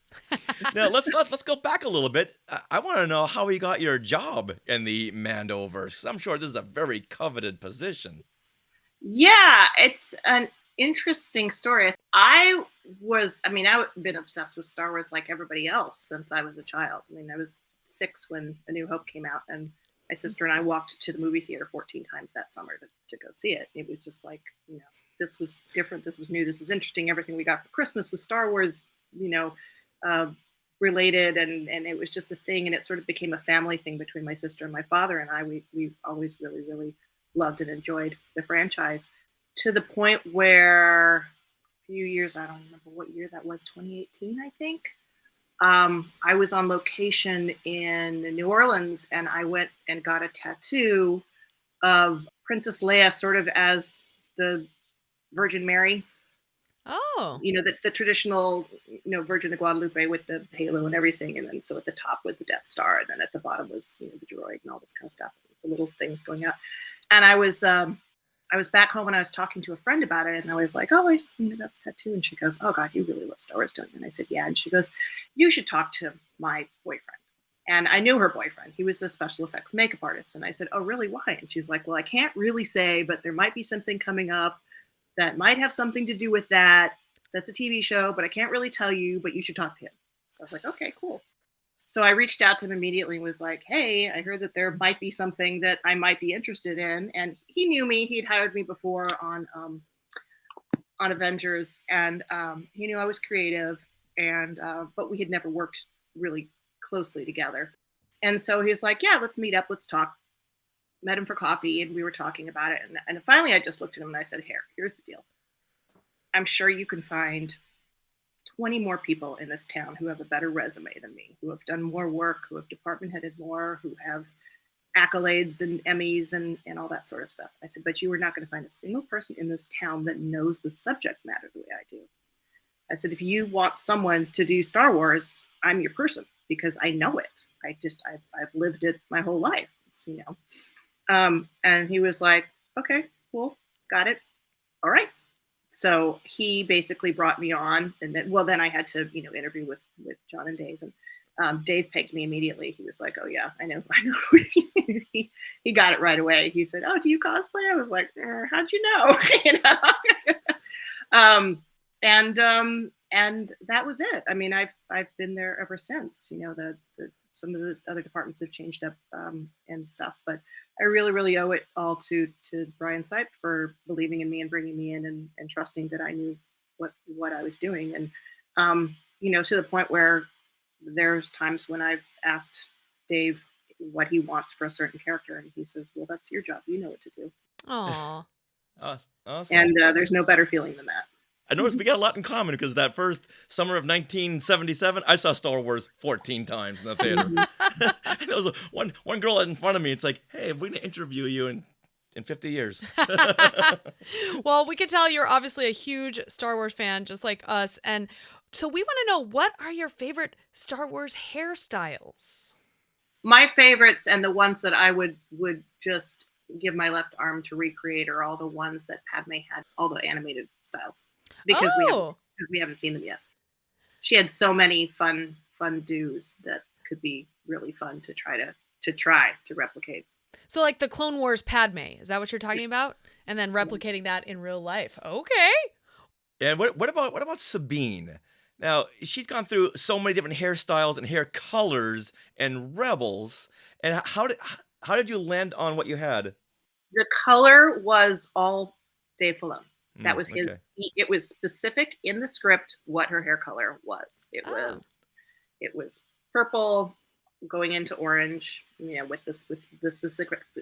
Now let's go back a little bit. I want to know how you got your job in the Mandoverse, 'cause I'm sure this is a very coveted position. Yeah, it's an interesting story. I've been obsessed with Star Wars like everybody else since I was a child. I was 6 when A New Hope came out, and my sister and I walked to the movie theater 14 times that summer to go see it. It was just like, this was different, this was new, this was interesting. Everything we got for Christmas was Star Wars, related, and it was just a thing, and it sort of became a family thing between my sister and my father and I. We always really, really loved and enjoyed the franchise, to the point where a few years, I don't remember what year that was, 2018, I think. I was on location in New Orleans, and I went and got a tattoo of Princess Leia, sort of as the Virgin Mary. Oh. The traditional, Virgin of Guadalupe with the halo and everything. And then so at the top was the Death Star, and then at the bottom was, the droid and all this kind of stuff, the little things going out. And I was back home, and I was talking to a friend about it, and I was like, oh, I just got this tattoo. And she goes, oh God, you really love Star Wars, don't you? And I said, yeah. And she goes, you should talk to my boyfriend. And I knew her boyfriend. He was a special effects makeup artist. And I said, oh, really? Why? And she's like, well, I can't really say, but there might be something coming up that might have something to do with that. That's a TV show, but I can't really tell you, but you should talk to him. So I was like, okay, cool. So I reached out to him immediately and was like, hey, I heard that there might be something that I might be interested in. And he knew me. He'd hired me before on Avengers, and he knew I was creative, and but we had never worked really closely together. And so he was like, yeah, let's meet up, let's talk. Met him for coffee, and we were talking about it. And finally, I just looked at him and I said, here's the deal. I'm sure you can find 20 more people in this town who have a better resume than me, who have done more work, who have department headed more, who have accolades and Emmys and all that sort of stuff. I said, but you are not going to find a single person in this town that knows the subject matter the way I do. I said, if you want someone to do Star Wars, I'm your person, because I know it. I've lived it my whole life. It's, and he was like, okay, cool, got it. All right. So he basically brought me on, and then I had to, interview with John and Dave, and Dave pegged me immediately. He was like, oh yeah, I know. he got it right away. He said, oh, do you cosplay? I was like, how'd you know? And that was it. I mean, I've been there ever since. Some of the other departments have changed up and stuff, but I really, really owe it all to Brian Sipe for believing in me and bringing me in and trusting that I knew what I was doing. And, to the point where there's times when I've asked Dave what he wants for a certain character, and he says, well, that's your job. You know what to do. Aww. Awesome. And there's no better feeling than that. I noticed we got a lot in common, because that first summer of 1977, I saw Star Wars 14 times in the theater. And there was one girl in front of me. It's like, hey, we're going to interview you in 50 years. Well, we could tell you're obviously a huge Star Wars fan, just like us. And so we want to know, what are your favorite Star Wars hairstyles? My favorites, and the ones that I would just give my left arm to recreate, are all the ones that Padme had, all the animated styles. Because we haven't seen them yet. She had so many fun do's that could be really fun to try to replicate. So like the Clone Wars Padme, is that what you're talking about? And then replicating that in real life. Okay. And what about Sabine? Now, she's gone through so many different hairstyles and hair colors and Rebels. And how did you land on what you had? The color was all Dave Filoni. That was his. Okay. It was specific in the script what her hair color was. It was purple going into orange, with the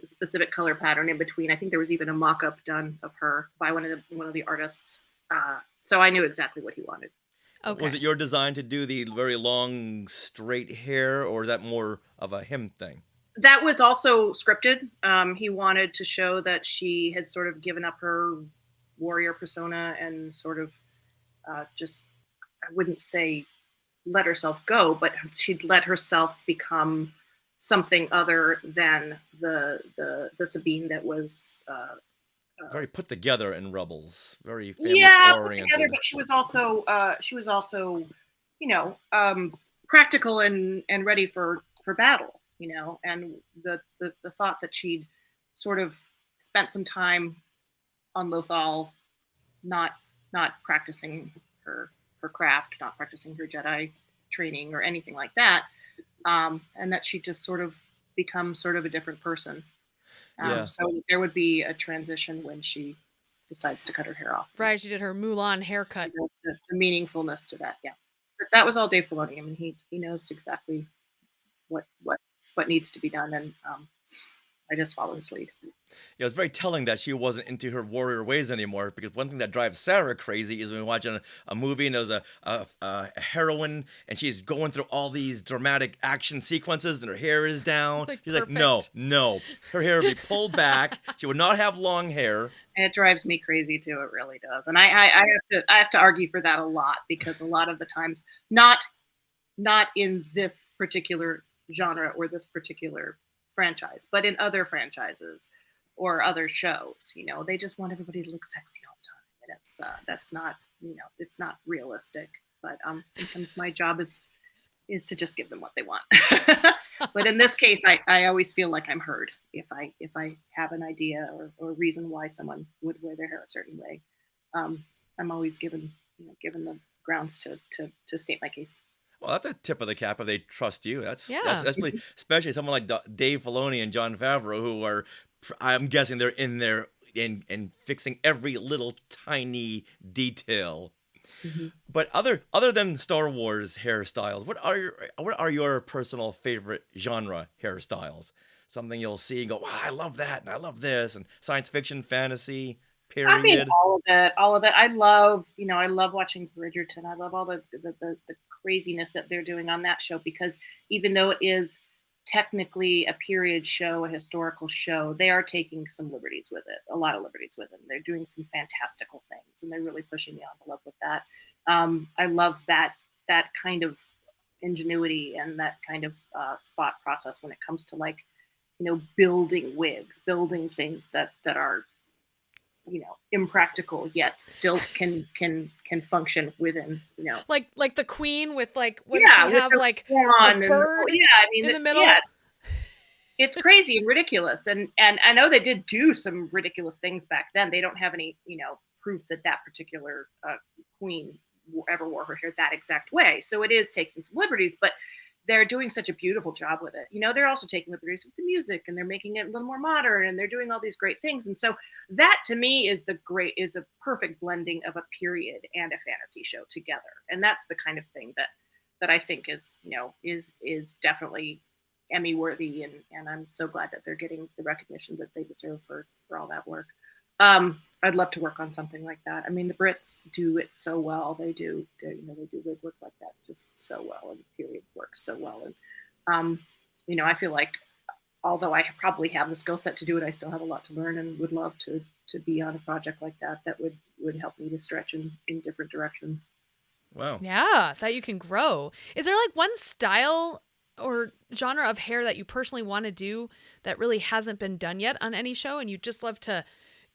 specific color pattern in between. I think there was even a mock-up done of her by one of the artists. So I knew exactly what he wanted. Okay. Was it your design to do the very long, straight hair, or is that more of a him thing? That was also scripted. He wanted to show that she had sort of given up her warrior persona and sort of just, I wouldn't say let herself go, but she'd let herself become something other than the Sabine that was Very put together in Rebels, very family yeah, put oriented. together, but she was also you know, practical and ready for battle, you know. And the thought that she'd sort of spent some time on Lothal, not practicing her craft, not practicing her Jedi training or anything like that, and that she just sort of become sort of a different person. Yeah. So there would be a transition when she decides to cut her hair off. Right, she did her Mulan haircut. The meaningfulness to that, yeah. But that was all Dave Filoni. I mean, he knows exactly what needs to be done, and I just follow his lead. Yeah, it was very telling that she wasn't into her warrior ways anymore, because one thing that drives Sarah crazy is when we're watching a movie and there's a heroine and she's going through all these dramatic action sequences and her hair is down. Like, She's like, no. Her hair would be pulled back. She would not have long hair. And it drives me crazy too. It really does. And I have to argue for that a lot, because a lot of the times, not in this particular genre or this particular franchise, but in other franchises or other shows, you know, they just want everybody to look sexy all the time. And it's that's not, you know, it's not realistic. But sometimes my job is to just give them what they want. But in this case, I always feel like I'm heard if I have an idea or reason why someone would wear their hair a certain way. I'm always given the grounds to state my case. Well, that's a tip of the cap if they trust you. That's Yeah. especially someone like Dave Filoni and Jon Favreau, who are, I'm guessing they're in there and fixing every little tiny detail. Mm-hmm. But other than Star Wars hairstyles, what are your personal favorite genre hairstyles? Something you'll see and go, wow, I love that, and I love this, and science fiction, fantasy, period. I mean, all of it. I love watching Bridgerton. I love all the craziness that they're doing on that show, because even though it is technically a period show, a historical show, they are taking some liberties with it, a lot of liberties with it. And they're doing some fantastical things, and they're really pushing the envelope with that. I love that kind of ingenuity and that kind of thought process when it comes to, like, you know, building wigs, building things that are, you know, impractical yet still can function within, you know, like the Queen with, like, what yeah, does she have, like a bird in the middle? Yeah, it's crazy and ridiculous, and I know they did do some ridiculous things back then. They don't have any, you know, proof that particular queen ever wore her hair that exact way, so it is taking some liberties, but they're doing such a beautiful job with it. You know, they're also taking liberties with the music, and they're making it a little more modern, and they're doing all these great things. And so that, to me, is a perfect blending of a period and a fantasy show together. And that's the kind of thing that I think is, you know, is definitely Emmy worthy. And I'm so glad that they're getting the recognition that they deserve for all that work. I'd love to work on something like that. I mean, the Brits do it so well. They do wig work like that just so well, and period work so well. And you know, I feel like, although I probably have the skill set to do it, I still have a lot to learn, and would love to be on a project like that would help me to stretch in different directions. Wow. Yeah, that you can grow. Is there, like, one style or genre of hair that you personally want to do that really hasn't been done yet on any show, and you just love to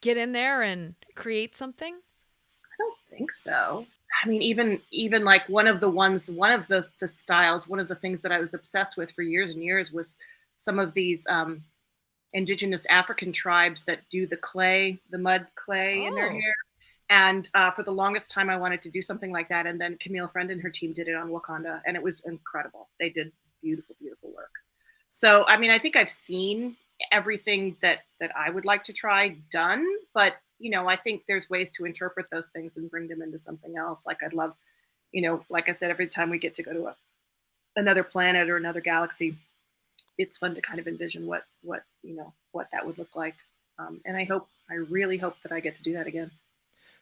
get in there and create something? I don't think so. I mean, even like one of the styles, one of the things that I was obsessed with for years and years was some of these indigenous African tribes that do the mud clay in their hair. And for the longest time, I wanted to do something like that. And then Camille Friend and her team did it on Wakanda, and it was incredible. They did beautiful, beautiful work. So, I mean, I think I've seen everything that I would like to try done, but, you know, I think there's ways to interpret those things and bring them into something else. Like, I'd love, you know, like I said, every time we get to go to another planet or another galaxy, it's fun to kind of envision what that would look like. And I really hope that I get to do that again.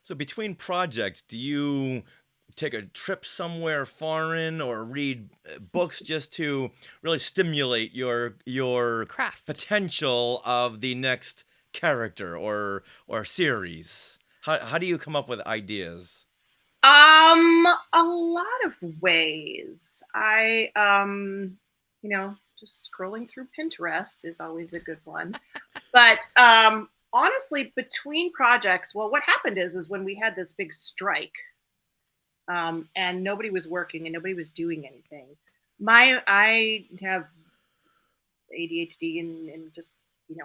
So between projects, do you take a trip somewhere foreign or read books just to really stimulate your Craft. potential of the next character or series? How do you come up with ideas? A lot of ways. Just scrolling through Pinterest is always a good one. But honestly, between projects, well, what happened is when we had this big strike, and nobody was working and nobody was doing anything. I have ADHD and just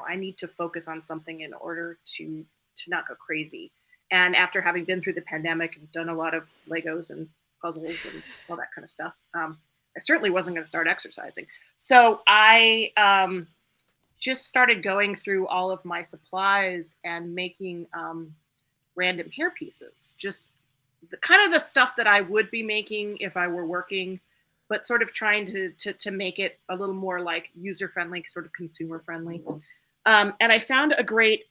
I need to focus on something in order to not go crazy. And after having been through the pandemic and done a lot of Legos and puzzles and all that kind of stuff, I certainly wasn't going to start exercising. So I just started going through all of my supplies and making random hair pieces, just the kind of the stuff that I would be making if I were working, but sort of trying to make it a little more like user friendly, sort of consumer friendly. And I found a great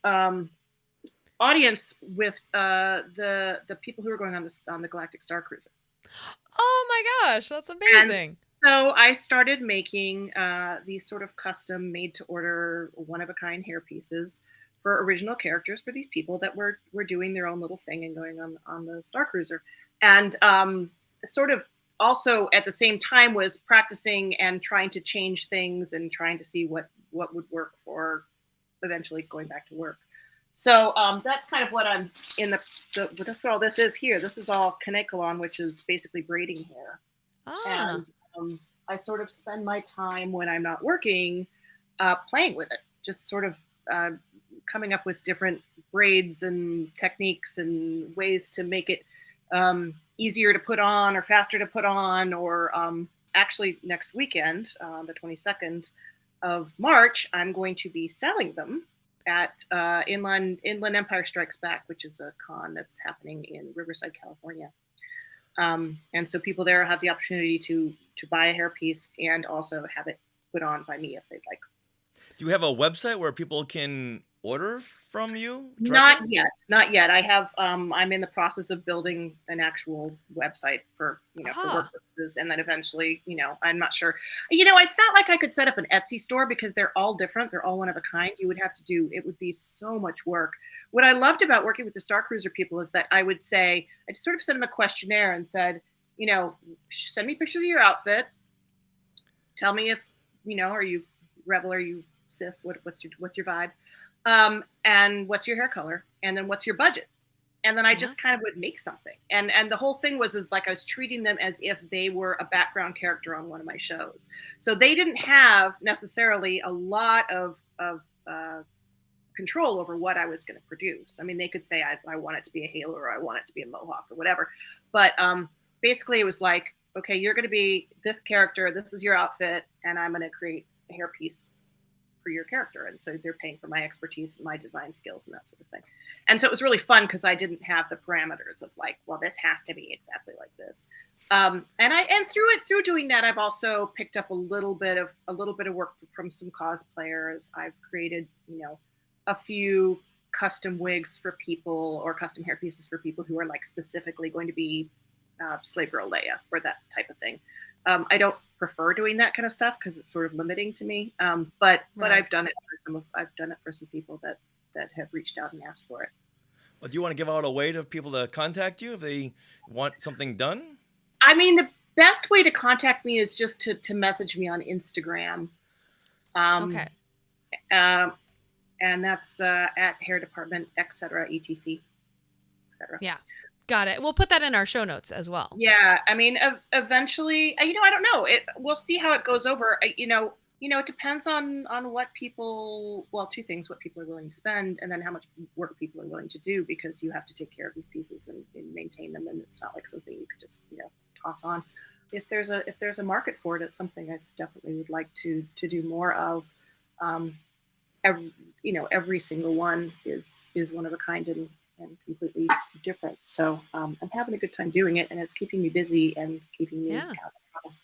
audience with the people who were going on the Galactic Star Cruiser. Oh my gosh, that's amazing. And so I started making these sort of custom made to order one of a kind hair pieces for original characters for these people that were doing their own little thing and going on the Star Cruiser. And sort of also at the same time was practicing and trying to change things and trying to see what would work for eventually going back to work. So that's kind of what I'm in that's what all this is here. This is all Kanekalon, which is basically braiding hair. Ah. And I sort of spend my time when I'm not working playing with it, just sort of coming up with different braids and techniques and ways to make it easier to put on or faster to put on. Or actually next weekend, the 22nd of March, I'm going to be selling them at Inland Empire Strikes Back, which is a con that's happening in Riverside, California. And so people there have the opportunity to buy a hairpiece and also have it put on by me if they'd like. Do you have a website where people can order from you directly? Not yet. I have. I'm in the process of building an actual website for for work purposes, and then eventually, I'm not sure. It's not like I could set up an Etsy store because they're all different. They're all one of a kind. You would have to do. It would be so much work. What I loved about working with the Star Cruiser people is that I just sort of sent them a questionnaire and said, send me pictures of your outfit. Tell me if are you Rebel, are you Sith? What's your vibe? And what's your hair color? And then what's your budget? And then I just kind of would make something. And the whole thing was like I was treating them as if they were a background character on one of my shows. So they didn't have necessarily a lot of control over what I was going to produce. I mean, they could say I want it to be a halo or I want it to be a mohawk or whatever. But basically it was like, okay, you're going to be this character. This is your outfit. And I'm going to create a hairpiece for your character. And so they're paying for my expertise and my design skills and that sort of thing. And so it was really fun because I didn't have the parameters of like, well, this has to be exactly like this. And through doing that, I've also picked up a little bit of work from some cosplayers. I've created, a few custom wigs for people or custom hair pieces for people who are like specifically going to be Slave Girl Leia or that type of thing. I don't prefer doing that kind of stuff because it's sort of limiting to me. But I've done it for some people that have reached out and asked for it. Well, do you want to give out a way to people to contact you if they want something done? I mean, the best way to contact me is just to message me on Instagram. Okay. And that's at hair department, etc., etc., etc. Yeah. Got it. We'll put that in our show notes as well. Yeah. I mean, eventually, I don't know. We'll see how it goes over. It depends on what people, well, two things, what people are willing to spend and then how much work people are willing to do, because you have to take care of these pieces and maintain them. And it's not like something you could just, toss on. If there's a market for it, it's something I definitely would like to do more of. Every single one is one of a kind and completely different. So I'm having a good time doing it, and it's keeping me busy and keeping me out of trouble.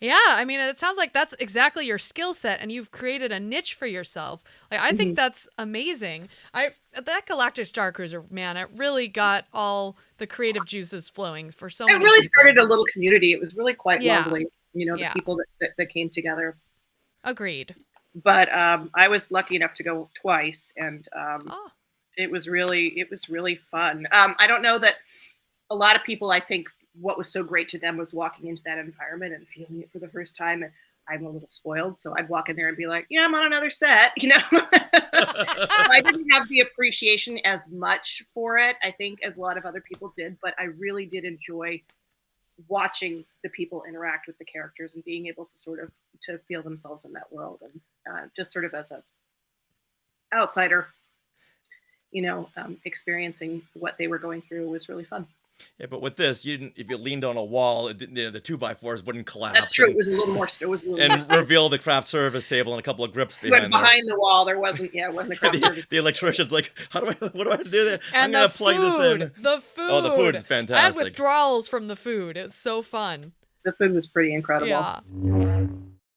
Yeah, I mean, it sounds like that's exactly your skill set, and you've created a niche for yourself. Like, I think that's amazing. That Galactic Star Cruiser, man, it really got all the creative juices flowing for so many It really people. started a little community. It was really quite Yeah. lovely, the Yeah. people that came together. Agreed. But I was lucky enough to go twice, and Oh. it was really fun. I don't know that a lot of people, I think what was so great to them was walking into that environment and feeling it for the first time. And I'm a little spoiled, so I'd walk in there and be like, yeah, I'm on another set, I didn't have the appreciation as much for it, I think, as a lot of other people did, but I really did enjoy watching the people interact with the characters and being able to sort of to feel themselves in that world, and just sort of as a outsider, experiencing what they were going through was really fun. Yeah, but with this, you didn't. If you leaned on a wall, it didn't, the 2x4s wouldn't collapse. That's true. It was a little more. It was a little. And reveal the craft service table and a couple of grips behind. Behind the wall, there wasn't. Yeah, it wasn't a craft service. The electrician's like, what do I have to do there? And I'm gonna plug this in. The food. Oh, the food is fantastic. I had withdrawals from the food. It's so fun. The food was pretty incredible. Yeah.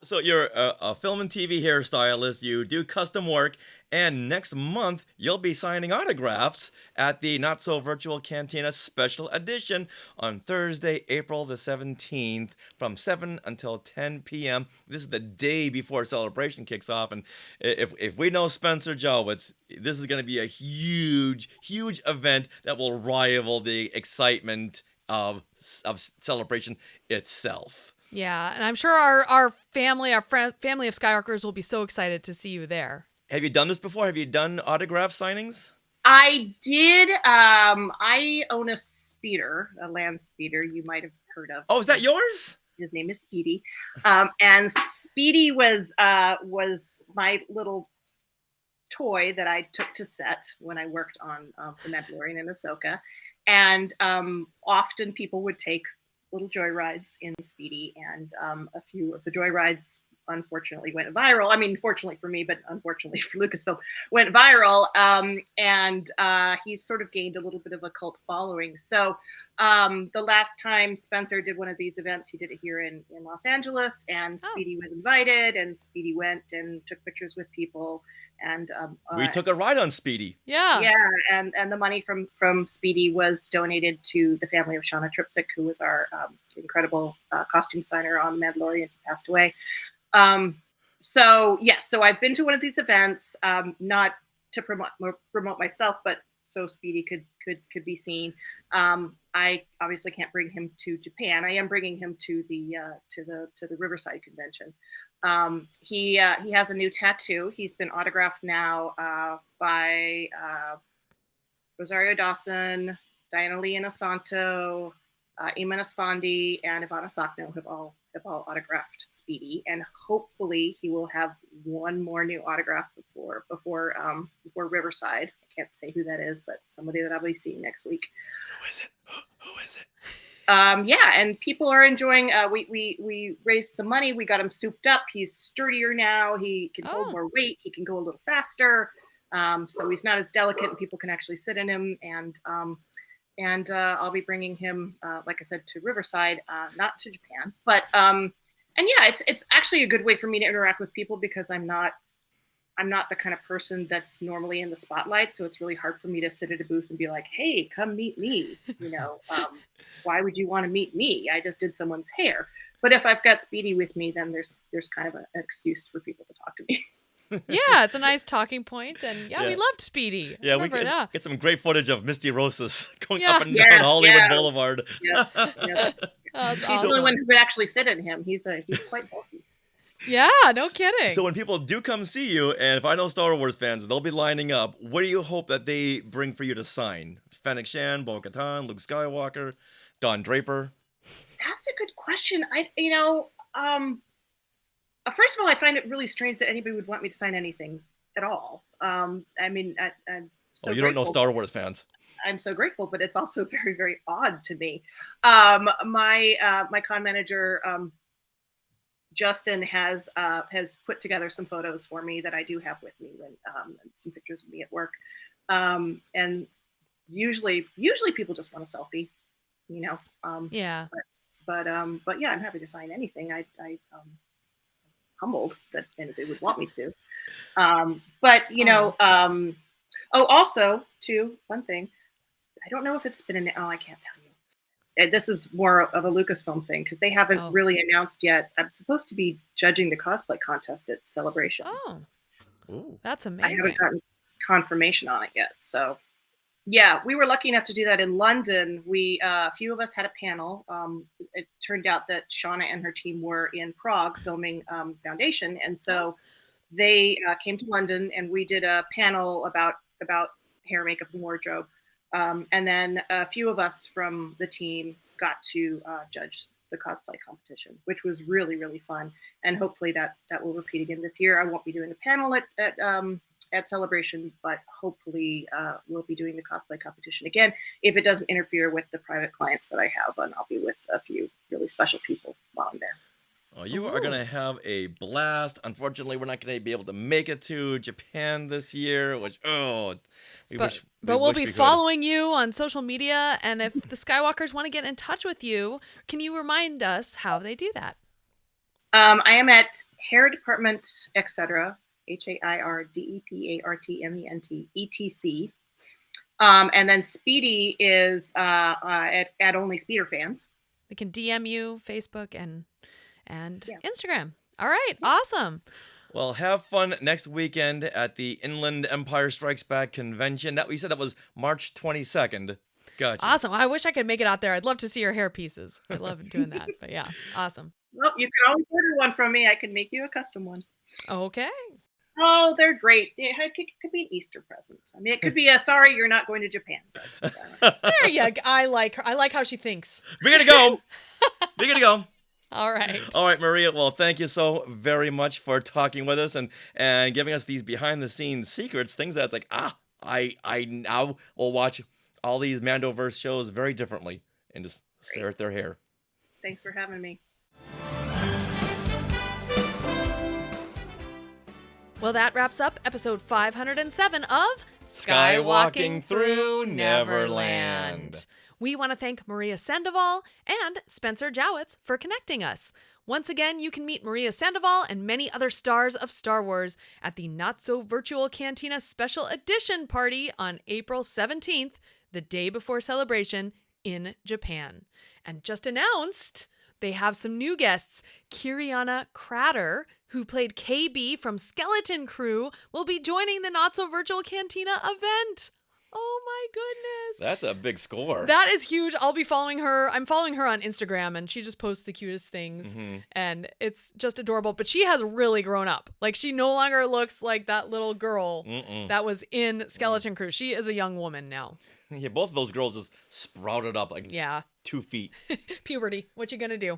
So you're a film and TV hairstylist, you do custom work, and next month you'll be signing autographs at the Not So Virtual Cantina Special Edition on Thursday, April the 17th from 7 until 10 p.m. This is the day before celebration kicks off, and if we know Spencer Jowitz, this is going to be a huge, huge event that will rival the excitement of celebration itself. Yeah, and I'm sure our family of Skywalkers will be so excited to see you there. Have you done this before? Have you done autograph signings? I did. I own a speeder, a land speeder. You might have heard of. Oh, is that yours? His name is Speedy, and Speedy was my little toy that I took to set when I worked on The Mandalorian and Ahsoka, and often people would take little joyrides in Speedy, and a few of the joyrides unfortunately went viral. I mean, fortunately for me, but unfortunately for Lucasfilm, went viral, and he's sort of gained a little bit of a cult following. So the last time Spencer did one of these events, he did it here in Los Angeles, and Speedy was invited, and Speedy went and took pictures with people. And we took a ride on Speedy. Yeah, and the money from Speedy was donated to the family of Shauna Tripsick, who was our incredible costume designer on The Mandalorian, who passed away. So I've been to one of these events, not to promote myself, but so Speedy could be seen. I obviously can't bring him to Japan. I am bringing him to the Riverside convention. He has a new tattoo. He's been autographed now by Rosario Dawson, Diana Lee Inosanto, Iman Asfandi, and Ivana Sakno have all autographed Speedy, and hopefully he will have one more new autograph before Riverside. I can't say who that is, but somebody that I'll be seeing next week. Who is it? Who is it? And people are enjoying. We raised some money. We got him souped up. He's sturdier now. He can hold more weight. He can go a little faster. So he's not as delicate, and people can actually sit in him. And I'll be bringing him, like I said, to Riverside, not to Japan. But it's actually a good way for me to interact with people, because I'm not the kind of person that's normally in the spotlight. So it's really hard for me to sit at a booth and be like, hey, come meet me. Why would you want to meet me? I just did someone's hair. But if I've got Speedy with me, then there's kind of an excuse for people to talk to me. Yeah, it's a nice talking point, and we loved Speedy. Yeah, we get some great footage of Misty Rosas going up and down Hollywood Boulevard. Yeah. He's the only one who would actually fit in him. He's quite bulky. Yeah, no kidding. So when people do come see you, and if I know Star Wars fans, they'll be lining up. What do you hope that they bring for you to sign? Fennec Shand, Bo-Katan, Luke Skywalker, Don Draper? That's a good question. First of all, I find it really strange that anybody would want me to sign anything at all. I'm so you don't know Star Wars fans. I'm so grateful, but it's also very, very odd to me. My con manager, Justin, has put together some photos for me that I do have with me, when some pictures of me at work. And usually people just want a selfie, Yeah. But yeah, I'm happy to sign anything. I humbled that anybody would want me to. But also too, one thing, I don't know if it's been I can't tell you. This is more of a Lucasfilm thing because they haven't really announced yet. I'm supposed to be judging the cosplay contest at Celebration. Oh, Ooh. That's amazing. I haven't gotten confirmation on it yet. So, yeah, we were lucky enough to do that in London. A few of us had a panel. It turned out that Shauna and her team were in Prague filming Foundation, and so they came to London, and we did a panel about hair, makeup, and wardrobe. And then a few of us from the team got to judge the cosplay competition, which was really, really fun. And hopefully that will repeat again this year. I won't be doing a panel at Celebration, but hopefully we'll be doing the cosplay competition again if it doesn't interfere with the private clients that I have, and I'll be with a few really special people while I'm there. Oh, you are going to have a blast. Unfortunately, we're not going to be able to make it to Japan this year, which, But we'll be following you on social media, and if the Skywalkers want to get in touch with you, can you remind us how they do that? I am at Hair Department, etc., HAIRDEPARTMENT, ETC. And then Speedy is at Only Speeder Fans. They can DM you, Facebook, and Instagram. All right, awesome. Well, have fun next weekend at the Inland Empire Strikes Back convention. That we said that was March 22nd. Gotcha. Awesome. I wish I could make it out there. I'd love to see your hair pieces. I love doing that. But yeah, awesome. Well, you can always order one from me. I can make you a custom one. Okay. Oh, they're great. It could be an Easter present. I mean, it could be a sorry you're not going to Japan present. There you go. I like her. I like how she thinks. We're going to go. We're going to go. All right. All right, Maria. Well, thank you so very much for talking with us and giving us these behind the scenes secrets, things that's like, I now will watch all these Mandoverse shows very differently and just stare at their hair. Thanks for having me. Well, that wraps up episode 507 of Skywalking Through Neverland. We want to thank Maria Sandoval and Spencer Jowitz for connecting us. Once again, you can meet Maria Sandoval and many other stars of Star Wars at the Not So Virtual Cantina Special Edition party on April 17th, the day before Celebration, in Japan. And just announced, they have some new guests. Kiriana Crater, who played KB from Skeleton Crew, will be joining the Not So Virtual Cantina event. Oh my goodness. That's a big score. That is huge. I'll be following her. I'm following her on Instagram, and she just posts the cutest things. And it's just adorable. But she has really grown up. Like, she no longer looks like that little girl that was in Skeleton Crew. She is a young woman now. Yeah, both of those girls just sprouted up like 2 feet. Puberty. What you gonna do?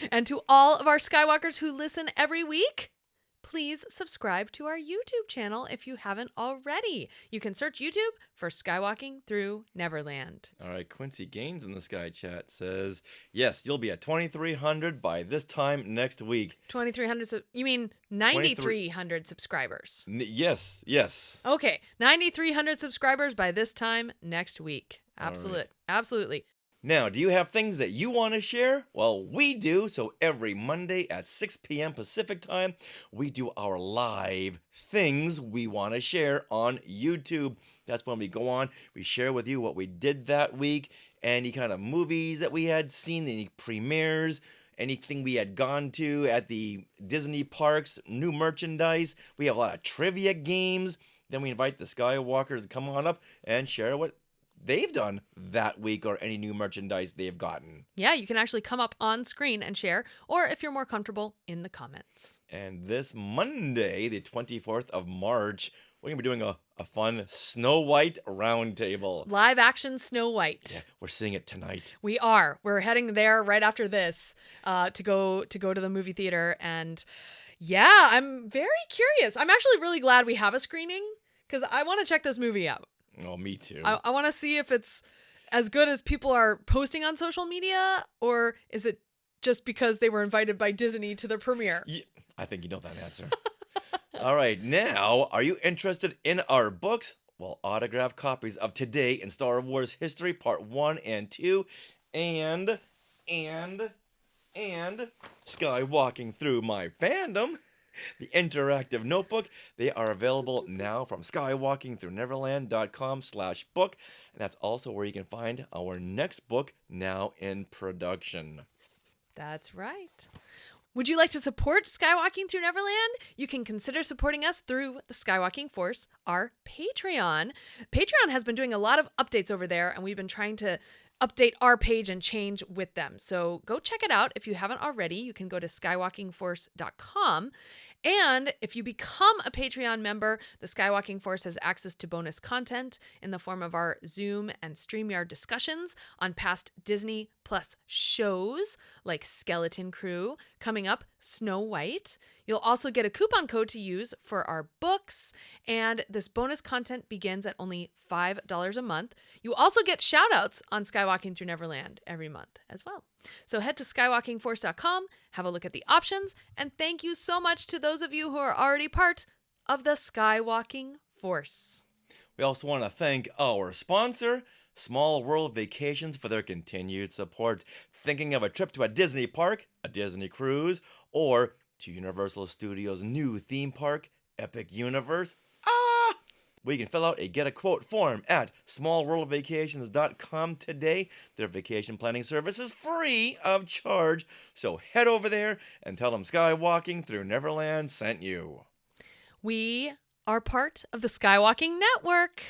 And to all of our Skywalkers who listen every week, please subscribe to our YouTube channel if you haven't already. You can search YouTube for Skywalking Through Neverland. All right, Quincy Gaines in the Sky Chat says, yes, you'll be at 2,300 by this time next week. 2,300, you mean 9,300 subscribers? Yes. Okay, 9,300 subscribers by this time next week. Absolutely. Now, do you have things that you want to share? Well, we do. So every Monday at 6 p.m. Pacific time, we do our live things we want to share on YouTube. That's when we go on, we share with you what we did that week, any kind of movies that we had seen, any premieres, anything we had gone to at the Disney parks, new merchandise. We have a lot of trivia games. Then we invite the Skywalkers to come on up and share what they've done that week or any new merchandise they've gotten. Yeah, you can actually come up on screen and share, or if you're more comfortable, in the comments. And this Monday, the 24th of March, we're going to be doing a fun Snow White roundtable. Live action Snow White. Yeah, we're seeing it tonight. We are. We're heading there right after this to go to the movie theater. And yeah, I'm very curious. I'm actually really glad we have a screening because I want to check this movie out. Oh, me too. I want to see if it's as good as people are posting on social media, or is it just because they were invited by Disney to the premiere? Yeah, I think you know that answer. All right, now, are you interested in our books? Well, autographed copies of Today in Star Wars History Part 1 and 2 and and Skywalking Through My Fandom, the interactive notebook. They are available now from skywalkingthroughneverland.com/book, and that's also where you can find our next book now in production. That's right. Would you like to support Skywalking Through Neverland? You can consider supporting us through the Skywalking Force, our Patreon. Patreon has been doing a lot of updates over there, and we've been trying to update our page and change with them. So go check it out if you haven't already. You can go to skywalkingforce.com. And if you become a Patreon member, the Skywalking Force has access to bonus content in the form of our Zoom and StreamYard discussions on past Disney Plus shows like Skeleton Crew, coming up Snow White. You'll also get a coupon code to use for our books, and this bonus content begins at only $5 a month. You also get shout-outs on Skywalking Through Neverland every month as well. So head to skywalkingforce.com, have a look at the options, and thank you so much to those of you who are already part of the Skywalking Force. We also want to thank our sponsor, Small World Vacations, for their continued support. Thinking of a trip to a Disney park, a Disney cruise, or to Universal Studios' new theme park, Epic Universe? Well, you can fill out a Get a Quote form at smallworldvacations.com today. Their vacation planning service is free of charge. So head over there and tell them Skywalking Through Neverland sent you. We are part of the Skywalking Network.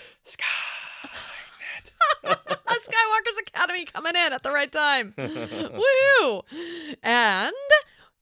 Skywalker's Academy coming in at the right time. Woohoo! And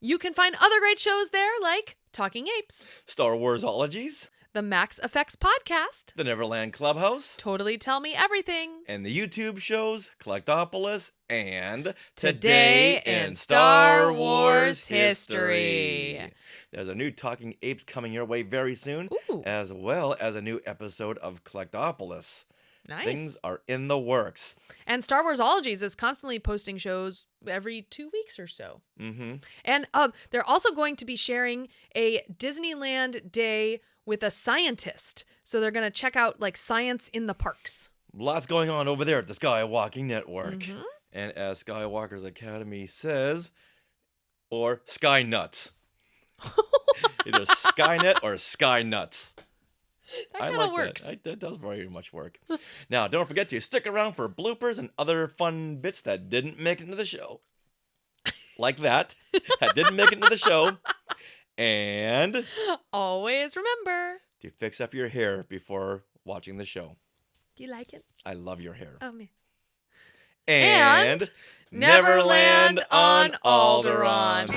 you can find other great shows there like Talking Apes, Star Warsologies, the Max Effects Podcast, the Neverland Clubhouse, Totally Tell Me Everything, and the YouTube shows Collectopolis and Today in Star Wars History. There's a new Talking Apes coming your way very soon, as well as a new episode of Collectopolis. Nice. Things are in the works. And Star Warsologies is constantly posting shows every 2 weeks or so. Mm-hmm. And they're also going to be sharing a Disneyland day with a scientist. So they're going to check out like science in the parks. Lots going on over there at the Skywalking Network. Mm-hmm. And as Skywalker's Academy says, or Sky Nuts. Either Skynet or Sky Nuts. That kind of works. That does very much work. Now, don't forget to stick around for bloopers and other fun bits that didn't make it into the show. Like that. That didn't make it into the show. And always remember to fix up your hair before watching the show. Do you like it? I love your hair. Oh, man. And Neverland on Alderaan.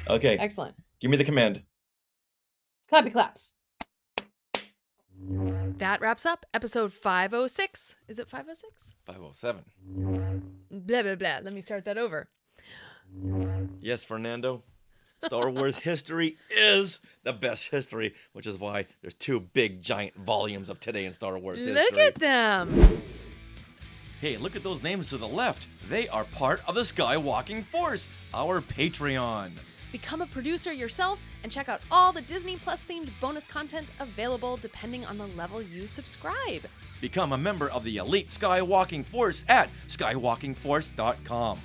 Okay. Excellent. Give me the command. Clappy claps. That wraps up episode 506. Is it 506? 507. Blah, blah, blah. Let me start that over. Yes, Fernando. Star Wars history is the best history, which is why there's 2 big, giant volumes of Today in Star Wars history. Look at them. Hey, look at those names to the left. They are part of the Skywalking Force, our Patreon. Become a producer yourself and check out all the Disney Plus themed bonus content available depending on the level you subscribe. Become a member of the elite Skywalking Force at skywalkingforce.com.